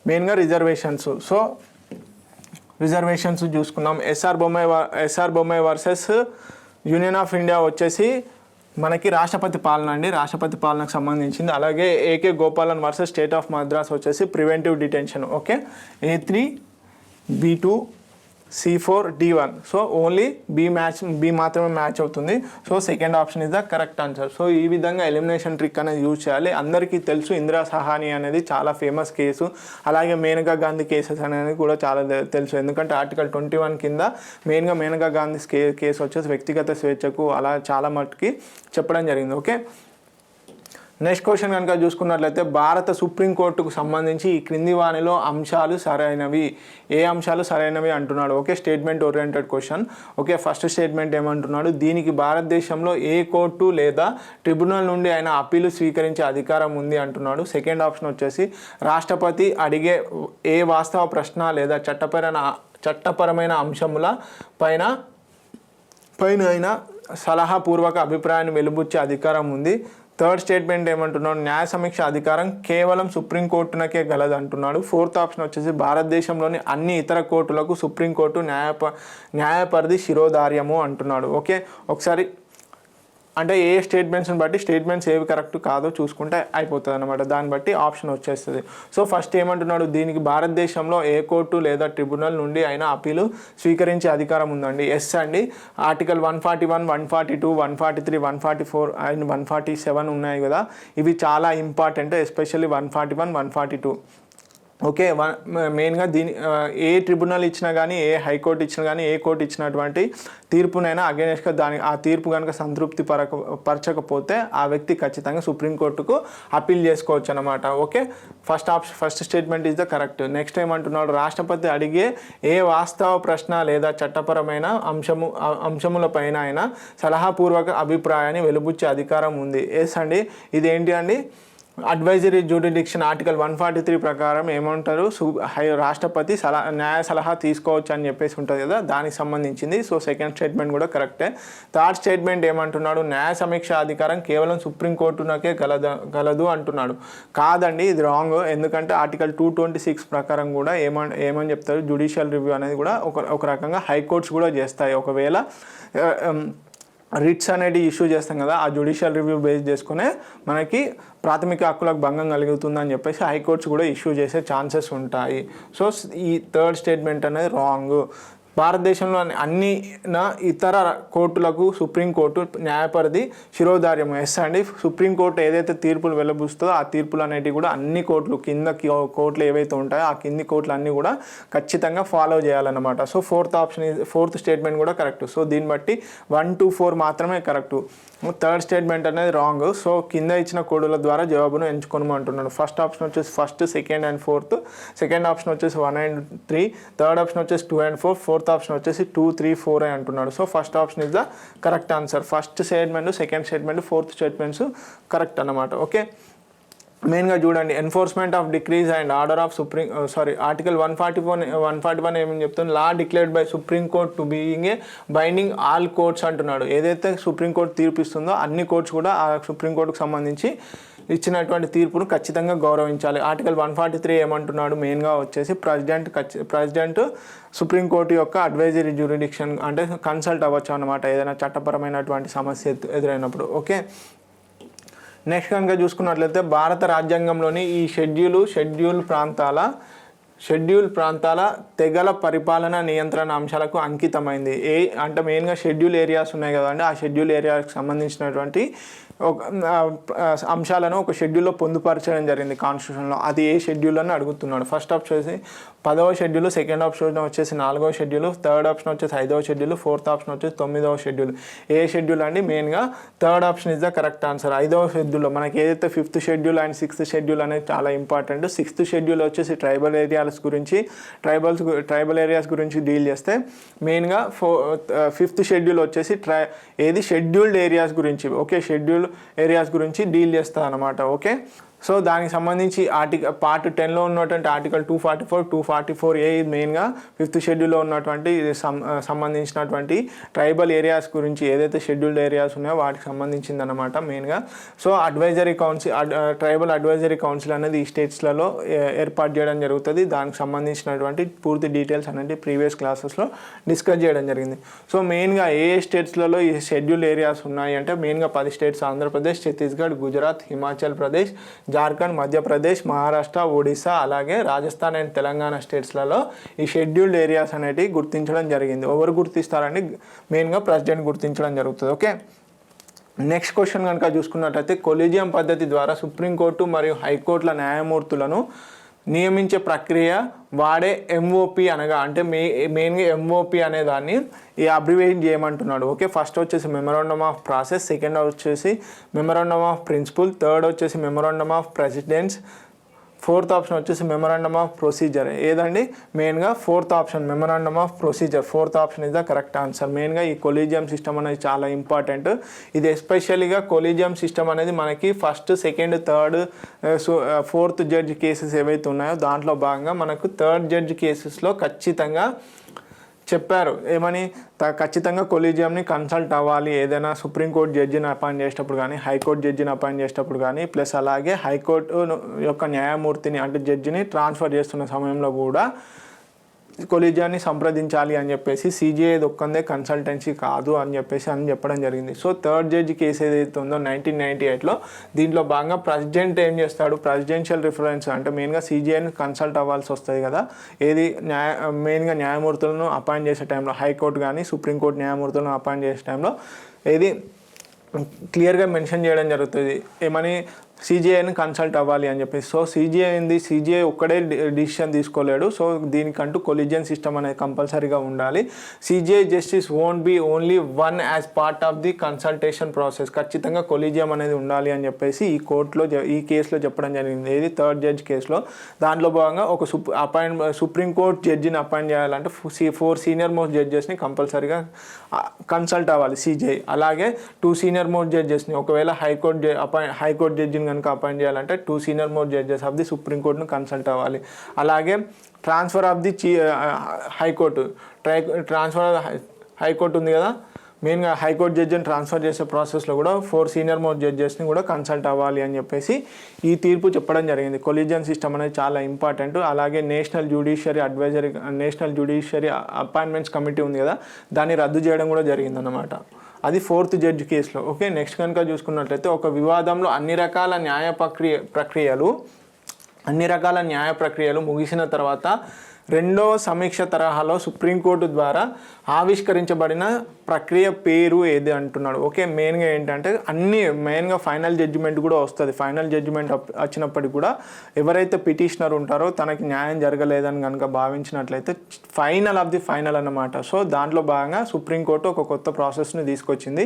మెయిన్గా రిజర్వేషన్స్. సో రిజర్వేషన్స్ చూసుకున్నాం. SR Bommai versus union of India వచ్చేసి మనకి రాష్ట్రపతి పాలన అండి, రాష్ట్రపతి పాలనకు సంబంధించింది. అలాగే AK Gopalan versus state of Madras వచ్చేసి preventive detention. Okay, A3 B2 C4 D1. So only B మాత్రమే మ్యాచ్ అవుతుంది. So second option is the correct answer. So ఈ విధంగా ఎలిమినేషన్ ట్రిక్ అనేది యూజ్ చేయాలి. అందరికీ తెలుసు ఇందిరా సహాని అనేది చాలా ఫేమస్ కేసు. అలాగే మేనకా గాంధీ కేసెస్ అనేది కూడా చాలా తెలుసు, ఎందుకంటే ఆర్టికల్ 21 కింద మెయిన్గా మేనకా గాంధీ కేసు వచ్చేసి వ్యక్తిగత స్వేచ్ఛకు అలా చాలా మట్టుకి చెప్పడం జరిగింది. ఓకే, నెక్స్ట్ క్వశ్చన్ కనుక చూసుకున్నట్లయితే భారత సుప్రీంకోర్టుకు సంబంధించి ఈ క్రింది వానిలో అంశాలు సరైనవి. ఏ అంశాలు సరైనవి అంటున్నాడు. Okay, statement oriented question. Okay, first statement ఏమంటున్నాడు? దీనికి భారతదేశంలో ఏ కోర్టు లేదా ట్రిబ్యునల్ నుండి ఆయన అప్పీలు స్వీకరించే అధికారం ఉంది అంటున్నాడు. సెకండ్ ఆప్షన్ వచ్చేసి రాష్ట్రపతి అడిగే ఏ వాస్తవ ప్రశ్న లేదా చట్టపరమైన అంశముల పైన అయినా సలహాపూర్వక అభిప్రాయాన్ని వెలుబుచ్చే అధికారం ఉంది. థర్డ్ స్టేట్మెంట్ ఏమంటున్నాడు? న్యాయ సమీక్ష అధికారం కేవలం సుప్రీంకోర్టునకే గలదు అంటున్నాడు. ఫోర్త్ ఆప్షన్ వచ్చేసి భారతదేశంలోని అన్ని ఇతర కోర్టులకు సుప్రీంకోర్టు న్యాయపరిధి శిరోధార్యము అంటున్నాడు. ఓకే, ఒకసారి అంటే ఏ స్టేట్మెంట్స్ని బట్టి స్టేట్మెంట్స్ ఏవి కరెక్ట్ కాదో చూసుకుంటే అయిపోతుంది అనమాట. దాన్ని బట్టి ఆప్షన్ వచ్చేస్తుంది. సో ఫస్ట్ ఏమంటున్నాడు? దీనికి భారతదేశంలో ఏ కోర్టు లేదా ట్రిబ్యునల్ నుండి అయినా అప్పీలు స్వీకరించే అధికారం ఉందండి. ఎస్ అండి. ఆర్టికల్ 141, 142, 143, 144 అండ్ 147 ఉన్నాయి కదా, ఇవి చాలా ఇంపార్టెంట్, ఎస్పెషల్లీ 141, 142. ఓకే, మెయిన్గా ఏ ట్రిబ్యునల్ ఇచ్చినా కానీ, ఏ హైకోర్టు ఇచ్చినా కానీ, ఏ కోర్టు ఇచ్చినటువంటి తీర్పునైనా అగైనెస్ట్గా ఆ తీర్పు కనుక సంతృప్తి పరచకపోతే ఆ వ్యక్తి ఖచ్చితంగా సుప్రీంకోర్టుకు అప్పీల్ చేసుకోవచ్చు అనమాట. Okay, first statement is the correct. Next ఏమంటున్నాడు? రాష్ట్రపతి అడిగే ఏ వాస్తవ ప్రశ్న లేదా చట్టపరమైన అంశములపైన అయినా సలహాపూర్వక అభిప్రాయాన్ని వెలుబుచ్చే అధికారం ఉంది. ఎస్ అండి. ఇదేంటి అండి? అడ్వైజరీ జ్యూరిడిక్షన్ ఆర్టికల్ 143 ప్రకారం ఏమంటారు? రాష్ట్రపతి న్యాయ సలహా తీసుకోవచ్చు అని చెప్పేసి ఉంటుంది కదా, దానికి సంబంధించింది. సో సెకండ్ స్టేట్మెంట్ కూడా కరెక్టే. థర్డ్ స్టేట్మెంట్ ఏమంటున్నాడు? న్యాయ సమీక్ష అధికారం కేవలం సుప్రీంకోర్టునకే గలదు అంటున్నాడు. కాదండి, ఇది రాంగ్. ఎందుకంటే ఆర్టికల్ 226 ప్రకారం కూడా ఏమని చెప్తారు? జ్యుడిషియల్ రివ్యూ అనేది కూడా ఒక రకంగా హైకోర్ట్స్ కూడా చేస్తాయి. ఒకవేళ రిట్స్ అనేది ఇష్యూ చేస్తాం కదా, ఆ జ్యుడిషియల్ రివ్యూ బేస్ చేసుకునే మనకి ప్రాథమిక హక్కులకు భంగం కలుగుతుందని చెప్పేసి హైకోర్ట్స్ కూడా ఇష్యూ చేసే ఛాన్సెస్ ఉంటాయి. సో ఈ థర్డ్ స్టేట్మెంట్ అనేది రాంగ్. భారతదేశంలో అన్ని ఇతర కోర్టులకు సుప్రీంకోర్టు న్యాయపరిధి శిరోధార్యం. ఎస్ అండి, సుప్రీంకోర్టు ఏదైతే తీర్పులు వెల్లబుస్తుందో ఆ తీర్పులు అనేటివి కూడా అన్ని కోర్టులు కింద కోర్టులు ఏవైతే ఉంటాయో ఆ కింది కోర్టులు అన్నీ కూడా ఖచ్చితంగా ఫాలో చేయాలన్నమాట. సో ఫోర్త్ స్టేట్మెంట్ కూడా కరెక్ట్. సో దీన్ని బట్టి 1 to 4 మాత్రమే కరెక్ట్. థర్డ్ స్టేట్మెంట్ అనేది రాంగ్. సో కింద ఇచ్చిన కోడుల ద్వారా జవాబును ఎంచుకోమంటున్నాడు. ఫస్ట్ ఆప్షన్ వచ్చేసి first, second and fourth. Second option వచ్చేసి 1 and 3. థర్డ్ ఆప్షన్ వచ్చేసి 2 and 4. ఫోర్త్ ఆప్షన్ వచ్చేసి 2, 3, 4 అని అంటున్నాడు. So first option is the correct answer. First statement, second statement, fourth statements correct అన్నమాట. ఓకే, మెయిన్గా చూడండి, enforcement of decrees and order of article 141 ఏమని చెప్తుంది, law declared by Supreme Court to being a binding all courts అంటున్నాడు. ఏదైతే supreme court తీర్పిస్తుందో అన్ని courts కూడా ఆ సుప్రీంకోర్టుకు సంబంధించి ఇచ్చినటువంటి తీర్పును ఖచ్చితంగా గౌరవించాలి. ఆర్టికల్ 143 ఏమంటున్నాడు, మెయిన్గా వచ్చేసి ప్రెసిడెంట్ సుప్రీంకోర్టు యొక్క అడ్వైజరీ జ్యూరిడిక్షన్ అంటే కన్సల్ట్ అవ్వచ్చు అన్నమాట ఏదైనా చట్టపరమైనటువంటి సమస్య ఎదురైనప్పుడు. ఓకే, నెక్స్ట్ కనుక చూసుకున్నట్లయితే భారత రాజ్యాంగంలోని ఈ షెడ్యూల్ ప్రాంతాల తెగల పరిపాలన నియంత్రణ అంశాలకు అంకితమైంది. అంటే మెయిన్గా షెడ్యూల్ ఏరియాస్ ఉన్నాయి కదండి, ఆ షెడ్యూల్ ఏరియాకి సంబంధించినటువంటి ఒక అంశాలను ఒక షెడ్యూల్లో పొందుపరచడం జరిగింది కాన్స్టిట్యూషన్లో. అది ఏ షెడ్యూల్ అని అడుగుతున్నాడు. ఫస్ట్ ఆప్షన్ వచ్చేసి 10వ షెడ్యూల్, సెకండ్ ఆప్షన్ వచ్చేసి 4వ షెడ్యూల్, థర్డ్ ఆప్షన్ వచ్చేసి 5వ షెడ్యూల్, ఫోర్త్ ఆప్షన్ వచ్చేసి 9వ షెడ్యూల్. ఏ షెడ్యూల్ అండి, మెయిన్గా third option is the correct answer. 5వ షెడ్యూల్లో మనకి ఏదైతే 5th schedule and 6th schedule అనేది చాలా ఇంపార్టెంట్. 6th షెడ్యూల్ వచ్చేసి ట్రైబల్ ఏరియాస్ గురించి డీల్ చేస్తే, మెయిన్గా 5th షెడ్యూల్ వచ్చేసి షెడ్యూల్డ్ ఏరియాస్ గురించి, ఓకే, షెడ్యూల్ ఏరియాస్ గురించి డీల్ చేస్తా అనమాట. ఓకే, సో దానికి సంబంధించి పార్ట్ 10లో ఉన్నటువంటి ఆర్టికల్ 244, 244A మెయిన్గా 5th షెడ్యూల్లో ఉన్నటువంటి సంబంధించినటువంటి ట్రైబల్ ఏరియాస్ గురించి ఏదైతే షెడ్యూల్డ్ ఏరియాస్ ఉన్నాయో వాటికి సంబంధించింది అనమాట మెయిన్గా. సో ట్రైబల్ అడ్వైజరీ కౌన్సిల్ అనేది ఈ స్టేట్స్లలో ఏర్పాటు చేయడం జరుగుతుంది. దానికి సంబంధించినటువంటి పూర్తి డీటెయిల్స్ అనేది ప్రీవియస్ క్లాసెస్లో డిస్కస్ చేయడం జరిగింది. సో మెయిన్గా ఏ స్టేట్స్లలో ఈ షెడ్యూల్ ఏరియాస్ ఉన్నాయి అంటే మెయిన్గా 10 స్టేట్స్, ఆంధ్రప్రదేశ్, ఛత్తీస్గఢ్, గుజరాత్, హిమాచల్ ప్రదేశ్, జార్ఖండ్, మధ్యప్రదేశ్, మహారాష్ట్ర, ఒడిశా, అలాగే రాజస్థాన్ అండ్ తెలంగాణ స్టేట్స్లలో ఈ షెడ్యూల్డ్ ఏరియాస్ అనేటివి గుర్తించడం జరిగింది. ఎవరు గుర్తిస్తారండి, మెయిన్గా ప్రెసిడెంట్ గుర్తించడం జరుగుతుంది. ఓకే, నెక్స్ట్ క్వశ్చన్ కనుక చూసుకున్నట్లయితే కొలీజియం పద్ధతి ద్వారా సుప్రీంకోర్టు మరియు హైకోర్టుల న్యాయమూర్తులను నియమించే ప్రక్రియ వాడే ఎంఓపి అనగా అంటే మెయిన్గా ఎంఓపి అనే దాన్ని ఈ అబ్రివేట్ చేయమంటున్నాడు. ఓకే, ఫస్ట్ వచ్చేసి మెమరాండమ్ ఆఫ్ ప్రాసెస్, సెకండ్ వచ్చేసి మెమరాండమ్ ఆఫ్ ప్రిన్సిపల్, థర్డ్ వచ్చేసి memorandum of precedence, fourth option వచ్చేసి మెమరాండమ్ ఆఫ్ ప్రొసీజర్. ఏదండి, మెయిన్గా fourth option memorandum of procedure. Fourth option is the correct answer. మెయిన్గా ఈ కొలీజియం సిస్టమ్ అనేది చాలా ఇంపార్టెంట్. ఇది ఎస్పెషల్లీగా కొలీజియం సిస్టమ్ అనేది మనకి first, second, third, fourth judge cases ఏవైతే ఉన్నాయో దాంట్లో భాగంగా మనకు థర్డ్ జడ్జ్ కేసెస్లో ఖచ్చితంగా చెప్పారు ఏమని, ఖచ్చితంగా కొలీజియంని కన్సల్ట్ అవ్వాలి ఏదైనా సుప్రీంకోర్టు జడ్జిని అపాయింట్ చేసేటప్పుడు కానీ, హైకోర్టు జడ్జిని అపాయింట్ చేసేటప్పుడు కానీ, ప్లస్ అలాగే హైకోర్టు యొక్క న్యాయమూర్తిని అంటే జడ్జిని ట్రాన్స్ఫర్ చేస్తున్న సమయంలో కూడా కొలీజియాన్ని సంప్రదించాలి అని చెప్పేసి సిజిఐ ఒక్కందే కన్సల్టెన్సీ కాదు అని చెప్పడం జరిగింది. సో థర్డ్ జడ్జి కేసు ఏదైతే ఉందో 1998లో దీంట్లో భాగంగా ప్రెసిడెంట్ ఏం చేస్తాడు, ప్రెసిడెన్షియల్ రిఫరెన్స్ అంటే మెయిన్గా సిజిఐని కన్సల్ట్ అవ్వాల్సి వస్తుంది కదా, ఏది మెయిన్గా న్యాయమూర్తులను అపాయింట్ చేసే టైంలో, హైకోర్టు కానీ సుప్రీంకోర్టు న్యాయమూర్తులను అపాయింట్ చేసే టైంలో ఏది క్లియర్గా మెన్షన్ చేయడం జరుగుతుంది ఏమని, సిజిఐని కన్సల్ట్ అవ్వాలి అని చెప్పేసి. సో సిజిఐ ఒక్కడే డిసిషన్ తీసుకోలేడు. సో దీనికంటూ కొలీజియన్ సిస్టమ్ అనేది కంపల్సరీగా ఉండాలి. CGI justice won't be only one as part of the consultation process. ఖచ్చితంగా కొలీజియం అనేది ఉండాలి అని చెప్పేసి ఈ కేసులో చెప్పడం జరిగింది. ఏది థర్డ్ జడ్జ్ కేసులో. దాంట్లో భాగంగా ఒక సుప్రీంకోర్టు జడ్జిని అపాయింట్ చేయాలంటే 4 సీనియర్ మోస్ట్ జడ్జెస్ని కంపల్సరీగా కన్సల్ట్ అవ్వాలి సిజిఐ. అలాగే 2 సీనియర్ మోస్ట్ జడ్జెస్ని, ఒకవేళ హైకోర్టు జడ్జిని కనుక అపాయింట్ చేయాలంటే 2 senior most judges of the సుప్రీంకోర్టును కన్సల్ట్ అవ్వాలి. అలాగే ట్రాన్స్ఫర్ ఆఫ్ ది హైకోర్టు ఉంది కదా, మెయిన్గా హైకోర్టు జడ్జిని ట్రాన్స్ఫర్ చేసే ప్రాసెస్లో కూడా 4 సీనియర్ మోస్ట్ జడ్జెస్ని కూడా కన్సల్ట్ అవ్వాలి అని చెప్పేసి ఈ తీర్పు చెప్పడం జరిగింది. కొలీజియన్ సిస్టమ్ అనేది చాలా ఇంపార్టెంట్. అలాగే నేషనల్ జ్యుడిషియరీ అపాయింట్మెంట్స్ కమిటీ ఉంది కదా, దాన్ని రద్దు చేయడం కూడా జరిగిందన్నమాట. అది 4th జడ్జ్ కేసులో. ఓకే, నెక్స్ట్ కనుక చూసుకున్నట్లయితే ఒక వివాదంలో అన్ని రకాల న్యాయ ప్రక్రియలు ముగిసిన తర్వాత రెండవ సమీక్ష తరహాలో సుప్రీంకోర్టు ద్వారా ఆవిష్కరించబడిన ప్రక్రియ పేరు ఏది అంటున్నాడు. ఓకే, మెయిన్గా ఏంటంటే మెయిన్గా ఫైనల్ జడ్జిమెంట్ కూడా వస్తుంది. ఫైనల్ జడ్జిమెంట్ వచ్చినప్పటికి కూడా ఎవరైతే పిటిషనర్ ఉంటారో తనకి న్యాయం జరగలేదని కనుక భావించినట్లయితే ఫైనల్ ఆఫ్ ది ఫైనల్ అన్నమాట. సో దాంట్లో భాగంగా సుప్రీంకోర్టు ఒక కొత్త ప్రాసెస్ని తీసుకొచ్చింది.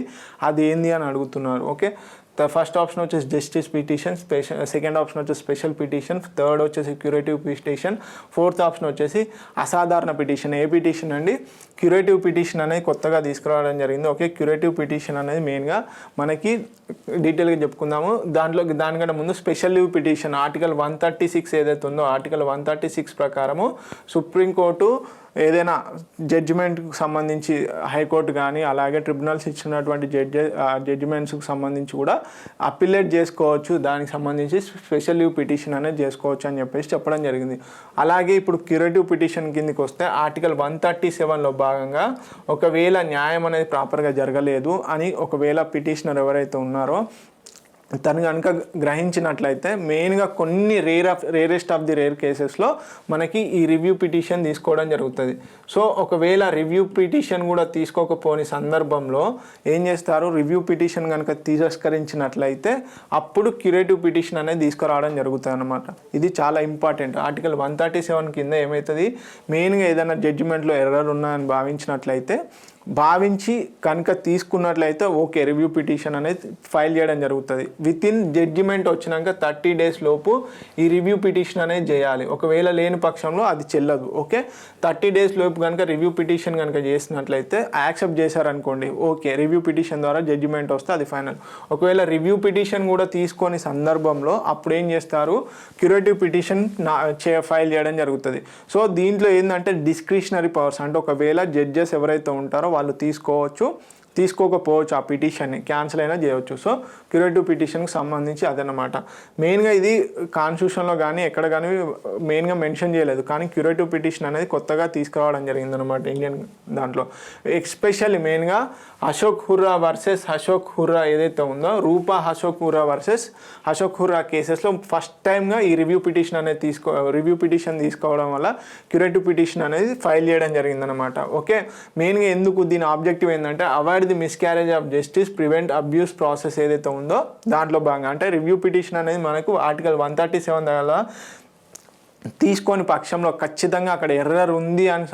అది ఏంది అని అడుగుతున్నారు. ఓకే, ఫస్ట్ ఆప్షన్ వచ్చేసి జస్టిస్ పిటిషన్, సెకండ్ ఆప్షన్ వచ్చేసి స్పెషల్ పిటిషన్, థర్డ్ వచ్చేసి క్యూరేటివ్ పిటిషన్, ఫోర్త్ ఆప్షన్ వచ్చేసి అసాధారణ పిటిషన్. ఏ పిటిషన్ అండి? క్యూరేటివ్ పిటిషన్ అనేది కొత్తగా తీసుకురావడం జరిగింది. ఓకే, క్యూరేటివ్ పిటిషన్ అనేది మెయిన్గా మనకి డీటెయిల్గా చెప్పుకుందాము. దానికంటే ముందు స్పెషల్ లీవ్ పిటిషన్ ఆర్టికల్ 136 ఏదైతే ఉందో ఆర్టికల్ 136 ప్రకారము సుప్రీంకోర్టు ఏదైనా జడ్జిమెంట్కి సంబంధించి హైకోర్టు కానీ అలాగే ట్రిబ్యునల్స్ ఇచ్చినటువంటి జడ్జిమెంట్స్కి సంబంధించి కూడా అప్పీలేట్ చేసుకోవచ్చు. దానికి సంబంధించి స్పెషల్ లీవ్ పిటిషన్ అనేది చేసుకోవచ్చు అని చెప్పేసి చెప్పడం జరిగింది. అలాగే ఇప్పుడు క్యూరేటివ్ పిటిషన్ కిందకి వస్తే ఆర్టికల్ 137లో భాగంగా ఒకవేళ న్యాయం అనేది ప్రాపర్గా జరగలేదు అని ఒకవేళ పిటిషనర్ ఎవరైతే ఉన్నారో తను కనుక గ్రహించినట్లయితే మెయిన్గా కొన్ని రేరెస్ట్ ఆఫ్ ది రేర్ కేసెస్లో మనకి ఈ రివ్యూ పిటిషన్ తీసుకోవడం జరుగుతుంది. సో ఒకవేళ రివ్యూ పిటిషన్ కూడా తీసుకోకపోని సందర్భంలో ఏం చేస్తారు, రివ్యూ పిటిషన్ కనుక తిరస్కరించినట్లయితే అప్పుడు క్యూరేటివ్ పిటిషన్ అనేది తీసుకురావడం జరుగుతుంది అన్నమాట. ఇది చాలా ఇంపార్టెంట్. ఆర్టికల్ 137 కింద ఏమవుతుంది, మెయిన్గా ఏదైనా జడ్జిమెంట్లో ఎర్రర్ ఉన్నాయని భావించి కనుక తీసుకున్నట్లయితే ఓకే రివ్యూ పిటిషన్ అనేది ఫైల్ చేయడం జరుగుతుంది. విత్ ఇన్ జడ్జిమెంట్ వచ్చినాక 30 days లోపు ఈ రివ్యూ పిటిషన్ అనేది చేయాలి. ఒకవేళ లేని పక్షంలో అది చెల్లదు. ఓకే, 30 days లోపు కనుక రివ్యూ పిటిషన్ కనుక చేసినట్లయితే యాక్సెప్ట్ చేశారనుకోండి, ఓకే రివ్యూ పిటిషన్ ద్వారా జడ్జిమెంట్ వస్తే అది ఫైనల్. ఒకవేళ రివ్యూ పిటిషన్ కూడా తీసుకొని సందర్భంలో అప్పుడు ఏం చేస్తారు, క్యూరేటివ్ పిటిషన్ ఫైల్ చేయడం జరుగుతుంది. సో దీంట్లో ఏంటంటే డిస్క్రిషనరీ పవర్స్, అంటే ఒకవేళ జడ్జెస్ ఎవరైతే ఉంటారో వాళ్ళు తీసుకోకపోవచ్చు, ఆ పిటిషన్ని క్యాన్సిల్ అయినా చేయవచ్చు. సో క్యూరేటివ్ పిటిషన్కి సంబంధించి అదనమాట. మెయిన్గా ఇది కాన్స్టిట్యూషన్లో కానీ ఎక్కడ కానీ మెయిన్గా మెన్షన్ చేయలేదు, కానీ క్యూరేటివ్ పిటిషన్ అనేది కొత్తగా తీసుకురావడం జరిగిందనమాట ఇండియన్ దాంట్లో. ఎస్పెషల్లీ మెయిన్గా అశోక్ హుర్రా వర్సెస్ అశోక్ హుర్రా ఏదైతే ఉందో, రూపా అశోక్ హుర్రా వర్సెస్ అశోక్ హుర్రా కేసెస్లో ఫస్ట్ టైంగా ఈ రివ్యూ పిటిషన్ తీసుకోవడం వల్ల క్యూరేటివ్ పిటిషన్ అనేది ఫైల్ చేయడం జరిగిందనమాట. ఓకే, మెయిన్గా ఎందుకు దీని ఆబ్జెక్టివ్ ఏంటంటే avoid the miscarriage of justice, prevent abuse process ఏదైతే ఉందో దాంట్లో భాగంగా. అంటే రివ్యూ పిటిషన్ అనేది మనకు ఆర్టికల్ 137 దగ్గర తీసుకొని పక్షంలో ఖచ్చితంగా అక్కడ ఎర్రర్ ఉంది అని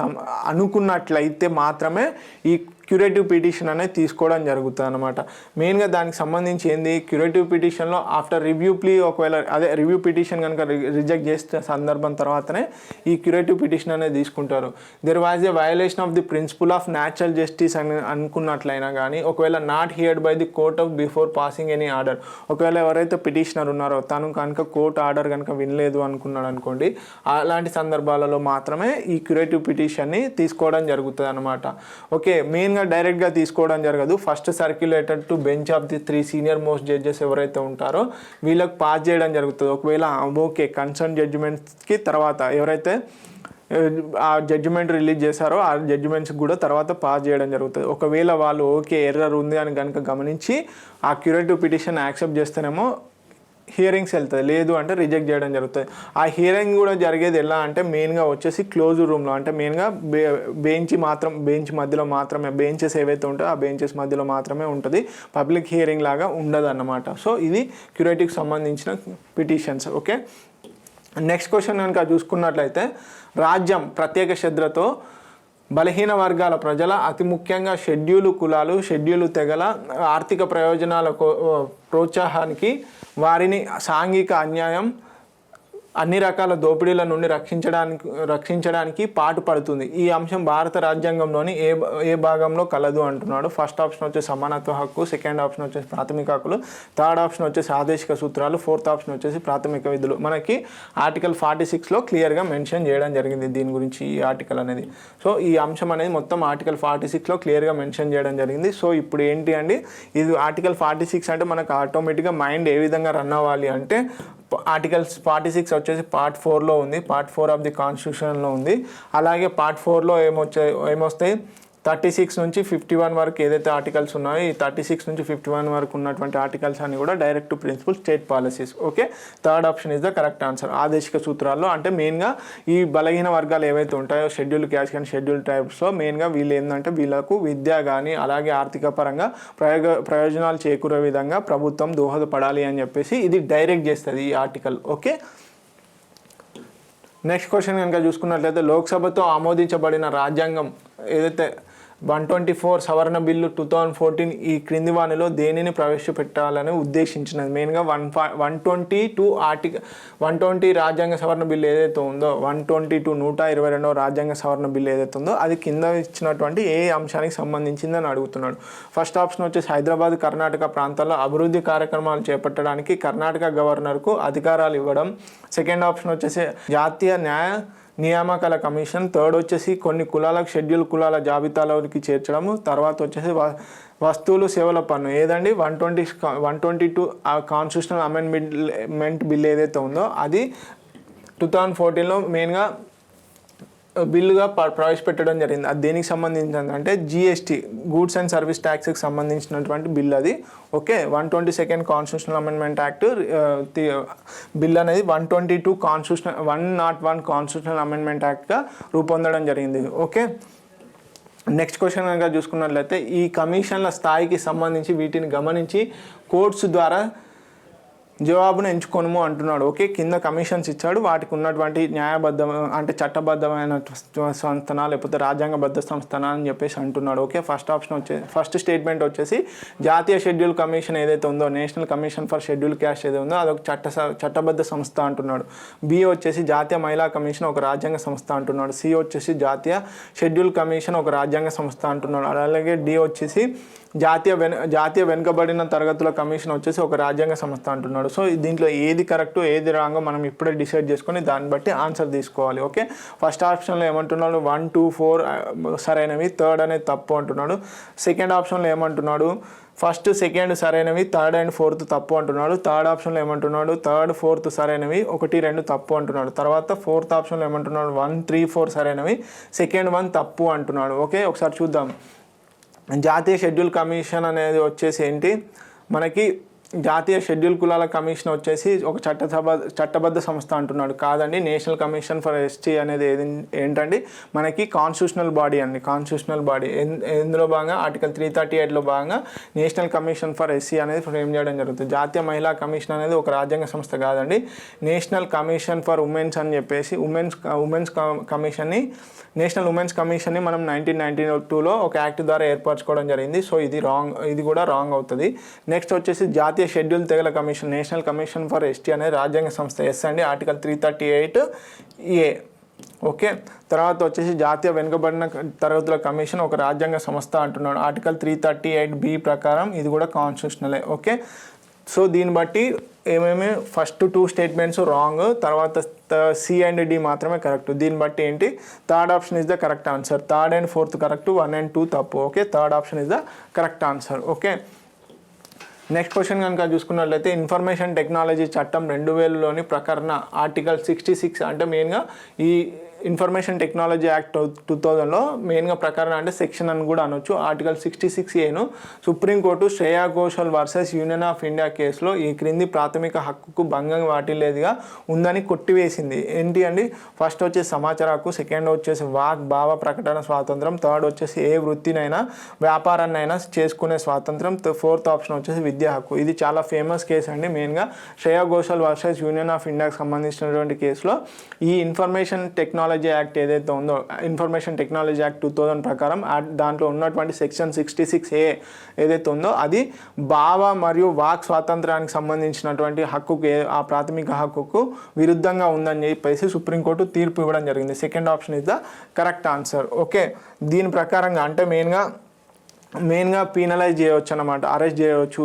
అనుకున్నట్లయితే మాత్రమే ఈ క్యూరేటివ్ పిటిషన్ అనేది తీసుకోవడం జరుగుతుంది అనమాట. మెయిన్గా దానికి సంబంధించి ఏంది, క్యూరేటివ్ పిటిషన్లో ఆఫ్టర్ రివ్యూ ఒకవేళ రివ్యూ పిటిషన్ కనుక రిజెక్ట్ చేస్తే సందర్భం తర్వాతనే ఈ క్యూరేటివ్ పిటిషన్ అనేది తీసుకుంటారు. There was a violation of the principle of natural justice అని అనుకున్నట్లయినా కానీ, ఒకవేళ not heard by the court of before passing any order, ఒకవేళ ఎవరైతే పిటిషనర్ ఉన్నారో తను కనుక కోర్టు ఆర్డర్ కనుక వినలేదు అనుకున్నాడు అనుకోండి, అలాంటి సందర్భాలలో మాత్రమే ఈ క్యూరేటివ్ పిటిషన్ని తీసుకోవడం జరుగుతుంది అనమాట. ఓకే, మెయిన్ డైరెక్ట్గా తీసుకోవడం జరగదు. First circulated to bench of the 3 senior most judges ఎవరైతే ఉంటారో వీళ్ళకి పాస్ చేయడం జరుగుతుంది. ఒకవేళ ఓకే కన్సర్న్ జడ్జిమెంట్స్కి తర్వాత ఎవరైతే ఆ జడ్జిమెంట్ రిలీజ్ చేశారో ఆ జడ్జిమెంట్స్కి కూడా తర్వాత పాస్ చేయడం జరుగుతుంది. ఒకవేళ వాళ్ళు ఓకే ఎర్రర్ ఉంది అని కనుక గమనించి ఆ క్యూరేటివ్ పిటిషన్ యాక్సెప్ట్ చేస్తేనేమో హియరింగ్స్ వెళ్తుంది, లేదు అంటే రిజెక్ట్ చేయడం జరుగుతుంది. ఆ హియరింగ్ కూడా జరిగేది ఎలా అంటే మెయిన్గా వచ్చేసి క్లోజ్ రూమ్లో, అంటే మెయిన్గా బెంచ్ మధ్యలో మాత్రమే, బెంచెస్ ఏవైతే ఉంటాయో ఆ బెంచెస్ మధ్యలో మాత్రమే ఉంటుంది, పబ్లిక్ హియరింగ్ లాగా ఉండదు అన్నమాట. సో ఇది క్యూరేటివ్కి సంబంధించిన పిటిషన్స్. ఓకే, నెక్స్ట్ క్వశ్చన్ కనుక చూసుకున్నట్లయితే, రాజ్యం ప్రత్యేక శ్రద్ధతో బలహీన వర్గాల ప్రజల, అతి ముఖ్యంగా షెడ్యూలు కులాలు, షెడ్యూలు తెగల ఆర్థిక ప్రయోజనాల ప్రోత్సాహానికి, వారిని సాంఘిక అన్యాయం, అన్ని రకాల దోపిడీల నుండి రక్షించడానికి పాటుపడుతుంది. ఈ అంశం భారత రాజ్యాంగంలోని ఏ భాగంలో కలదు అంటున్నాడు. ఫస్ట్ ఆప్షన్ వచ్చేసి సమానత్వ హక్కు, సెకండ్ ఆప్షన్ వచ్చేసి ప్రాథమిక హక్కులు, థర్డ్ ఆప్షన్ వచ్చేసి ఆదేశిక సూత్రాలు, ఫోర్త్ ఆప్షన్ వచ్చేసి ప్రాథమిక విధులు. మనకి ఆర్టికల్ 46లో క్లియర్గా మెన్షన్ చేయడం జరిగింది దీని గురించి, ఈ ఆర్టికల్ అనేది. సో ఈ అంశం అనేది మొత్తం ఆర్టికల్ 46లో క్లియర్గా మెన్షన్ చేయడం జరిగింది. సో ఇప్పుడు ఏంటి అండి, ఇది ఆర్టికల్ 46 అంటే మనకు ఆటోమేటిక్గా మైండ్ ఏ విధంగా రన్ అవ్వాలి అంటే, ఆర్టికల్ 46 వచ్చేసి పార్ట్ 4లో ఉంది, పార్ట్ 4 ఆఫ్ ది కాన్స్టిట్యూషన్లో ఉంది. అలాగే పార్ట్ 4లో ఏమొస్తాయి, 36 నుంచి 51 వరకు ఏదైతే ఆర్టికల్స్ ఉన్నాయో ఈ 36 నుంచి 51 వరకు ఉన్నటువంటి ఆర్టికల్స్ అన్ని కూడా direct to principle state policies. Okay, third option is the correct answer. ఆదేశిక సూత్రాల్లో అంటే మెయిన్గా ఈ బలహీన వర్గాలు ఏవైతే ఉంటాయో షెడ్యూల్ క్యాస్ట్ కానీ షెడ్యూల్ ట్రైబ్స్లో మెయిన్గా వీళ్ళు ఏంటంటే వీళ్ళకు విద్య కానీ అలాగే ఆర్థిక పరంగా ప్రయోజనాలు చేకూరే విధంగా ప్రభుత్వం దోహదపడాలి అని చెప్పేసి ఇది డైరెక్ట్ చేస్తుంది ఈ ఆర్టికల్. ఓకే, నెక్స్ట్ క్వశ్చన్ కనుక చూసుకున్నట్లయితే లోక్సభతో ఆమోదించబడిన రాజ్యాంగం ఏదైతే 124 సవరణ బిల్లు 2014 ఈ క్రింది వానిలో దేనిని ప్రవేశపెట్టాలని ఉద్దేశించినది. మెయిన్గా 120 రాజ్యాంగ సవరణ బిల్లు ఏదైతే ఉందో 122 రాజ్యాంగ సవరణ బిల్లు ఏదైతే ఉందో అది కింద ఇచ్చినటువంటి ఏ అంశానికి సంబంధించిందని అడుగుతున్నాడు. ఫస్ట్ ఆప్షన్ వచ్చేసి హైదరాబాద్ కర్ణాటక ప్రాంతాల్లో అభివృద్ధి కార్యక్రమాలు చేపట్టడానికి కర్ణాటక గవర్నర్కు అధికారాలు ఇవ్వడం. సెకండ్ ఆప్షన్ వచ్చేసి జాతీయ న్యాయ నియామకాల కమిషన్. థర్డ్ వచ్చేసి కొన్ని కులాలకు షెడ్యూల్ కులాల జాబితాలోకి చేర్చడము. తర్వాత వచ్చేసి వస్తువులు సేవల పన్ను. ఏదండి 122 కాన్స్టిట్యూషనల్ అమెండ్మెంట్ బిల్ ఏదైతే ఉందో అది 2014లో మెయిన్గా బిల్లుగా ప్రవేశపెట్టడం జరిగింది. అది దేనికి సంబంధించింది అంటే జిఎస్టీ గూడ్స్ అండ్ సర్వీస్ ట్యాక్స్కి సంబంధించినటువంటి బిల్ అది. Okay, 122 constitutional amendment act bill అనేది 101 కాన్స్టిట్యూషనల్ అమెండ్మెంట్ యాక్ట్గా రూపొందడం జరిగింది. ఓకే, నెక్స్ట్ క్వశ్చన్ కనుక చూసుకున్నట్లయితే ఈ కమిషన్ల స్థాయికి సంబంధించి వీటిని గమనించి కోర్ట్స్ ద్వారా జవాబును ఎంచుకొనుము అంటున్నాడు. ఓకే, కింద కమిషన్స్ ఇచ్చాడు, వాటికి ఉన్నటువంటి న్యాయబద్ధ అంటే చట్టబద్ధమైన సంస్థన లేకపోతే రాజ్యాంగబద్ధ సంస్థన అని చెప్పేసి అంటున్నాడు. ఓకే, ఫస్ట్ స్టేట్మెంట్ వచ్చేసి జాతీయ షెడ్యూల్ కమిషన్ ఏదైతే ఉందో national commission for schedule caste ఏదైతే ఉందో అదొక చట్టబద్ధ సంస్థ అంటున్నాడు. బి వచ్చేసి జాతీయ మహిళా కమిషన్ ఒక రాజ్యాంగ సంస్థ అంటున్నాడు. సి వచ్చేసి జాతీయ షెడ్యూల్ కమిషన్ ఒక రాజ్యాంగ సంస్థ అంటున్నాడు. అలాగే డి వచ్చేసి జాతీయ వెనుకబడిన తరగతుల కమిషన్ వచ్చేసి ఒక రాజ్యాంగ సంస్థ అంటున్నాడు. సో దీంట్లో ఏది కరెక్ట్ ఏది రాంగో మనం ఇప్పుడే డిసైడ్ చేసుకొని దాన్ని బట్టి ఆన్సర్ తీసుకోవాలి. ఓకే, ఫస్ట్ ఆప్షన్లో ఏమంటున్నాడు 1, 2, 4 సరైనవి, థర్డ్ అనేది తప్పు అంటున్నాడు. సెకండ్ ఆప్షన్లో ఏమంటున్నాడు ఫస్ట్ సెకండ్ సరైనవి, థర్డ్ అండ్ ఫోర్త్ తప్పు అంటున్నాడు. థర్డ్ ఆప్షన్లో ఏమంటున్నాడు థర్డ్ ఫోర్త్ సరైనవి, 1, 2 తప్పు అంటున్నాడు. తర్వాత ఫోర్త్ ఆప్షన్లో ఏమంటున్నాడు 1, 3, 4 సరైనవి, సెకండ్ 1 తప్పు అంటున్నాడు. ఓకే, ఒకసారి చూద్దాం. జాతీయ షెడ్యూల్ కమిషన్ అనేది వచ్చేసి ఏంటి మనకి జాతీయ షెడ్యూల్ కులాల కమిషన్ వచ్చేసి ఒక చట్టబద్ధ సంస్థ అంటున్నాడు. కాదండి, నేషనల్ కమిషన్ ఫర్ ఎస్టీ అనేది ఏంటండి మనకి కాన్స్టిట్యూషనల్ బాడీ అండి. కాన్స్టిట్యూషనల్ బాడీ ఎందులో భాగంగా ఆర్టికల్ 338లో భాగంగా నేషనల్ కమిషన్ ఫర్ ఎస్సీ అనేది ఫ్రేమ్ చేయడం జరుగుతుంది. జాతీయ మహిళా కమిషన్ అనేది ఒక రాజ్యాంగ సంస్థ కాదండి. నేషనల్ కమిషన్ ఫర్ ఉమెన్స్ అని చెప్పేసి ఉమెన్స్ కమిషన్ని నేషనల్ ఉమెన్స్ కమిషన్ని మనం 1992లో ఒక యాక్ట్ ద్వారా ఏర్పరచుకోవడం జరిగింది. సో ఇది కూడా రాంగ్ అవుతుంది. నెక్స్ట్ వచ్చేసి జాతీయ షెడ్యూల్ తెగల commission national commission for ST అనేది రాజ్యాంగ సంస్థ. ఎస్ అండి, ఆర్టికల్ 338A. ఓకే, తర్వాత వచ్చేసి జాతీయ వెనుకబడిన తరగతుల కమిషన్ ఒక రాజ్యాంగ సంస్థ అంటున్నాడు. ఆర్టికల్ 338B ప్రకారం ఇది కూడా కాన్స్టిట్యూషనలే. ఓకే, సో దీన్ని బట్టి ఏమేమి ఫస్ట్ 2 స్టేట్మెంట్స్ రాంగ్, తర్వాత సి అండ్ డి మాత్రమే కరెక్ట్. దీన్ని బట్టి ఏంటి third option is the correct answer. Third and fourth correct, 1 and 2 తప్పు. Okay, third option is the correct answer. Okay, next question కనుక చూసుకున్నట్లయితే ఇన్ఫర్మేషన్ టెక్నాలజీ చట్టం 2000లోని ప్రకరణ ఆర్టికల్ 66 అంటే మెయిన్గా ఈ ఇన్ఫర్మేషన్ టెక్నాలజీ యాక్ట్ 2000లో మెయిన్గా ప్రకరణ అంటే సెక్షన్ అని కూడా అనొచ్చు. Article 66A supreme court Shreya Ghoshal versus union of India కేసులో ఈ క్రింది ప్రాథమిక హక్కుకు భంగం వాటిల్లేదిగా ఉందని కొట్టివేసింది. ఏంటి అండి ఫస్ట్ వచ్చేసి సమాచార హక్కు, సెకండ్ వచ్చేసి భావ ప్రకటన స్వాతంత్రం, థర్డ్ వచ్చేసి ఏ వృత్తినైనా వ్యాపారాన్నైనా చేసుకునే స్వాతంత్రం, ఫోర్త్ ఆప్షన్ వచ్చేసి విద్యా హక్కు. ఇది చాలా ఫేమస్ కేసు అండి. మెయిన్గా Shreya Ghoshal versus union of ఇండియాకి సంబంధించినటువంటి కేసులో ఈ ఇన్ఫర్మేషన్ టెక్నాలజీ యాక్ట్ ఏదైతే ఉందో ఇన్ఫర్మేషన్ టెక్నాలజీ యాక్ట్ 2000 ప్రకారం దాంట్లో ఉన్నటువంటి సెక్షన్ 66A ఏదైతే ఉందో అది భావ మరియు వాక్ స్వాతంత్రానికి సంబంధించినటువంటి హక్కుకు ఆ ప్రాథమిక హక్కుకు విరుద్ధంగా ఉందని చెప్పేసి సుప్రీంకోర్టు తీర్పు ఇవ్వడం జరిగింది. Second option is the correct answer. Okay, దీని ప్రకారంగా అంటే మెయిన్గా పీనలైజ్ చేయవచ్చు అన్నమాట, అరెస్ట్ చేయవచ్చు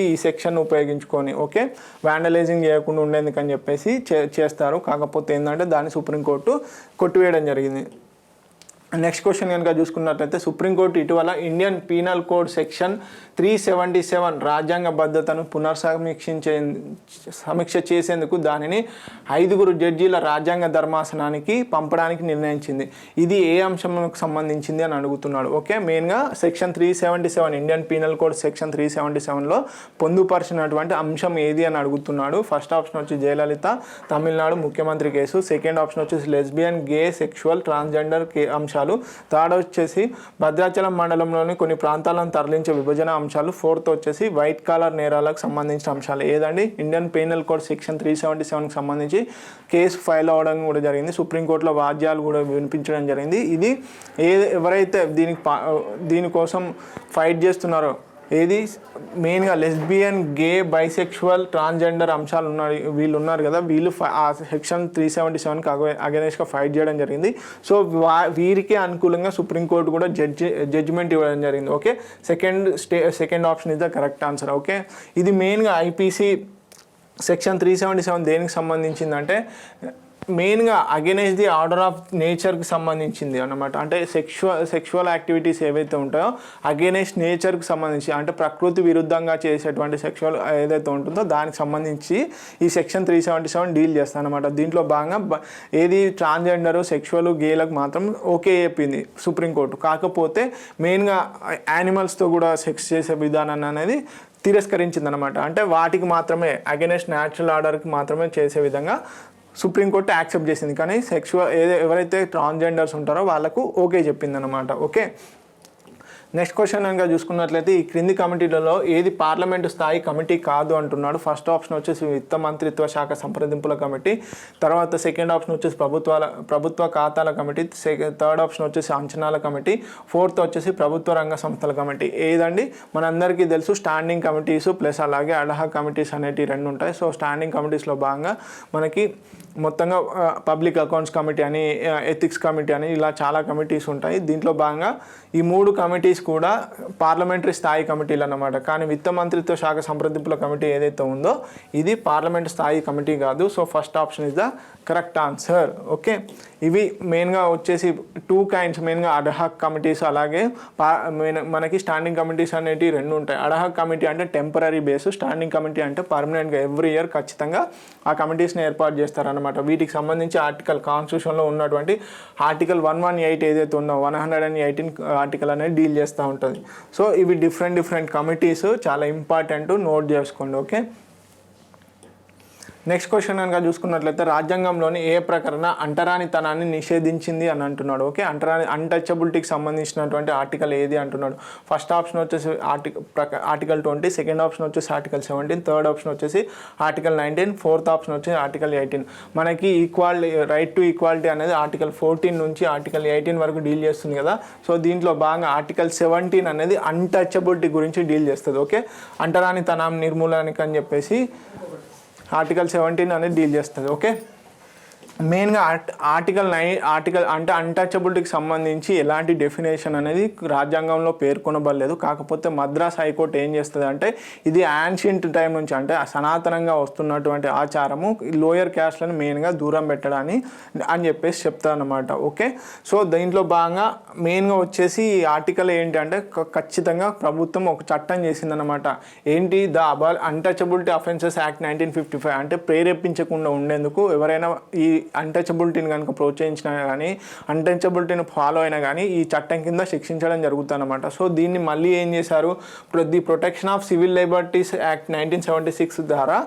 ఈ సెక్షన్ ఉపయోగించుకొని. ఓకే, వ్యాండలైజింగ్ చేయకుండా ఉండేందుకని చెప్పేసి చేస్తారు. కాకపోతే ఏంటంటే దాన్ని సుప్రీంకోర్టు కొట్టివేయడం జరిగింది. నెక్స్ట్ క్వశ్చన్ కనుక చూసుకున్నట్లయితే సుప్రీంకోర్టు ఇటీవల ఇండియన్ పీనల్ కోడ్ సెక్షన్ 377 రాజ్యాంగబద్ధతను సమీక్ష చేసేందుకు దానిని 5 జడ్జీల రాజ్యాంగ ధర్మాసనానికి పంపడానికి నిర్ణయించింది. ఇది ఏ అంశంకు సంబంధించింది అని అడుగుతున్నాడు. ఓకే, మెయిన్గా section 377 Indian penal code section 377లో పొందుపరిచినటువంటి అంశం ఏది అని అడుగుతున్నాడు. ఫస్ట్ ఆప్షన్ వచ్చి జయలలిత తమిళనాడు ముఖ్యమంత్రి కేసు, సెకండ్ ఆప్షన్ వచ్చేసి లెస్బియన్, గే, సెక్షువల్, ట్రాన్స్జెండర్ అంశాలు, థర్డ్ వచ్చేసి భద్రాచలం మండలంలోని కొన్ని ప్రాంతాలను తరలించే విభజన అంశాలు, ఫోర్త్ వచ్చేసి వైట్ కాలర్ నేరాలకు సంబంధించిన అంశాలు. ఏదండి ఇండియన్ పీనల్ కోడ్ సెక్షన్ 377కి సంబంధించి కేసు ఫైల్ అవ్వడం కూడా జరిగింది. సుప్రీంకోర్టులో వాద్యాలు కూడా వినిపించడం జరిగింది. ఇది ఎవరైతే దీనికోసం ఫైట్ చేస్తున్నారో ఏది మెయిన్గా లెస్బియన్, గే, బైసెక్షువల్, ట్రాన్స్జెండర్ అంశాలు వీళ్ళు ఉన్నారు కదా, వీళ్ళు ఆ సెక్షన్ 377కి అగెనెస్ట్గా ఫైట్ చేయడం జరిగింది. సో వీరికి అనుకూలంగా సుప్రీంకోర్టు కూడా జడ్జిమెంట్ ఇవ్వడం జరిగింది. Okay, second option is the correct answer. Okay, ఇది మెయిన్గా ఐపీసీ సెక్షన్ 377 దేనికి సంబంధించిందంటే మెయిన్గా అగెనెస్ట్ ది ఆర్డర్ ఆఫ్ నేచర్కి సంబంధించింది అన్నమాట. అంటే సెక్షువల్ యాక్టివిటీస్ ఏవైతే ఉంటాయో అగెనెస్ట్ నేచర్కి సంబంధించి, అంటే ప్రకృతి విరుద్ధంగా చేసేటువంటి సెక్షువల్ ఏదైతే ఉంటుందో దానికి సంబంధించి ఈ సెక్షన్ 377 డీల్ చేస్తాను అనమాట. దీంట్లో భాగంగా ఏది ట్రాన్స్జెండర్, సెక్షువల్, గేలకు మాత్రం ఓకే చెప్పింది సుప్రీంకోర్టు. కాకపోతే మెయిన్గా యానిమల్స్తో కూడా సెక్స్ చేసే విధానాన్ని అనేది తిరస్కరించిందనమాట. అంటే వాటికి మాత్రమే అగెనెస్ట్ న్యాచురల్ ఆర్డర్కి మాత్రమే చేసే విధంగా సుప్రీంకోర్టు యాక్సెప్ట్ చేసింది. కానీ ఎవరైతే ట్రాన్స్జెండర్స్ ఉంటారో వాళ్ళకు ఓకే చెప్పిందనమాట. ఓకే, నెక్స్ట్ క్వశ్చన్ కనుక చూసుకున్నట్లయితే ఈ క్రింది కమిటీలలో ఏది పార్లమెంటు స్థాయి కమిటీ కాదు అంటున్నాడు. ఫస్ట్ ఆప్షన్ వచ్చేసి విత్త మంత్రిత్వ శాఖ సంప్రదింపుల కమిటీ, తర్వాత సెకండ్ ఆప్షన్ వచ్చేసి ప్రభుత్వ ఖాతాల కమిటీ, థర్డ్ ఆప్షన్ వచ్చేసి అంచనాల కమిటీ, ఫోర్త్ వచ్చేసి ప్రభుత్వ రంగ సంస్థల కమిటీ. ఏదండి మనందరికీ తెలుసు స్టాండింగ్ కమిటీస్ ప్లస్ అలాగే అడ్హాక్ కమిటీస్ అనేటివి 2 ఉంటాయి. సో స్టాండింగ్ కమిటీస్లో భాగంగా మనకి మొత్తంగా పబ్లిక్ అకౌంట్స్ కమిటీ అని, ఎథిక్స్ కమిటీ అని ఇలా చాలా కమిటీస్ ఉంటాయి. దీంట్లో భాగంగా ఈ 3 కమిటీస్ కూడా పార్లమెంటరీ స్థాయి కమిటీలు అన్నమాట. కానీ విత్త మంత్రిత్వ శాఖ సంప్రదింపుల కమిటీ ఏదైతే ఉందో ఇది పార్లమెంట్ స్థాయి కమిటీ కాదు. So first option is the correct answer. Okay, ఇవి మెయిన్గా వచ్చేసి 2 kinds, మెయిన్గా అడ్హాక్ కమిటీస్ అలాగే మనకి స్టాండింగ్ కమిటీస్ అనేవి 2 ఉంటాయి. అడ్హాక్ కమిటీ అంటే టెంపరీ బేస్, స్టాండింగ్ కమిటీ అంటే పర్మనెంట్గా ఎవ్రీ ఇయర్ ఖచ్చితంగా ఆ కమిటీస్ని ఏర్పాటు చేస్తారనమాట. వీటికి సంబంధించి కాన్స్టిట్యూషన్లో ఉన్నటువంటి ఆర్టికల్ 118 ఏదైతే ఉందో 118 ఆర్టికల్ అనేది డీల్ చేస్తూ ఉంటుంది. సో ఇవి డిఫరెంట్ కమిటీస్, చాలా ఇంపార్టెంట్, నోట్ చేసుకోండి. ఓకే, నెక్స్ట్ క్వశ్చన్ కనుక చూసుకున్నట్లయితే రాజ్యాంగంలోని ఏ ప్రకరణ అంటరానితనాన్ని నిషేధించింది అని అంటున్నాడు. ఓకే, అన్టచబిలిటీకి సంబంధించినటువంటి ఆర్టికల్ ఏది అంటున్నాడు. ఫస్ట్ ఆప్షన్ వచ్చేసి ఆర్టికల్ 20, సెకండ్ ఆప్షన్ వచ్చేసి ఆర్టికల్ 17, థర్డ్ ఆప్షన్ వచ్చేసి ఆర్టికల్ 19, ఫోర్త్ ఆప్షన్ వచ్చేసి ఆర్టికల్ 18. మనకి రైట్ టు ఈక్వాలిటీ అనేది ఆర్టికల్ 14 నుంచి ఆర్టికల్ 18 వరకు డీల్ చేస్తుంది కదా. సో దీంట్లో భాగంగా ఆర్టికల్ 17 అనేది అన్టచబిలిటీ గురించి డీల్ చేస్తుంది. ఓకే, అంటరానితనం నిర్మూలనకి అని చెప్పేసి ఆర్టికల్ 17 అనేది డీల్ చేస్తుంది. ఓకే, మెయిన్గా ఆర్టికల్ అంటే అన్టచబిలిటీకి సంబంధించి ఎలాంటి డెఫినేషన్ అనేది రాజ్యాంగంలో పేర్కొనబడలేదు. కాకపోతే మద్రాస్ హైకోర్టు ఏం చేస్తుంది అంటే ఇది యాన్షియంట్ టైం నుంచి, అంటే సనాతనంగా వస్తున్నటువంటి ఆచారము లోయర్ క్యాస్ట్లను మెయిన్గా దూరం పెట్టడాన్ని అని చెప్పేసి చెప్తారనమాట. ఓకే, సో దీంట్లో భాగంగా మెయిన్గా వచ్చేసి ఈ ఆర్టికల్ ఏంటి అంటే ఖచ్చితంగా ప్రభుత్వం ఒక చట్టం చేసిందనమాట. ఏంటి, అన్టచబిలిటీ అఫెన్సెస్ యాక్ట్ 1955, అంటే ప్రేరేపించకుండా ఉండేందుకు ఎవరైనా ఈ అన్టచబిలిటీని కనుక ప్రోత్సహించినా కానీ అన్టచబిలిటీని ఫాలో అయినా కానీ ఈ చట్టం కింద శిక్షించడం జరుగుతుందన్నమాట. సో దీన్ని మళ్ళీ ఏం చేశారు, the protection of civil liberties act 1976 ద్వారా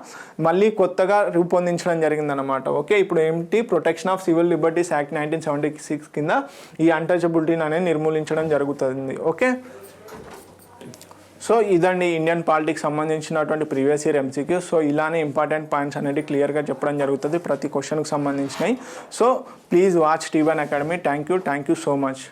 మళ్ళీ కొత్తగా రూపొందించడం జరిగిందనమాట. ఓకే, ఇప్పుడు ఏంటి, protection of civil liberties act 1976 కింద ఈ అన్టచబిలిటీని అనేది నిర్మూలించడం జరుగుతుంది. ఓకే, సో ఇదండి ఇండియన్ పాలిటిక్స్ సంబంధించినటువంటి ప్రీవియస్ ఇయర్ ఎంసీక్యూ. సో ఇలానే ఇంపార్టెంట్ పాయింట్స్ అనేది క్లియర్గా చెప్పడం జరుగుతుంది ప్రతి క్వశ్చన్కి సంబంధించినవి. So please watch T1 Academy. Thank you so much.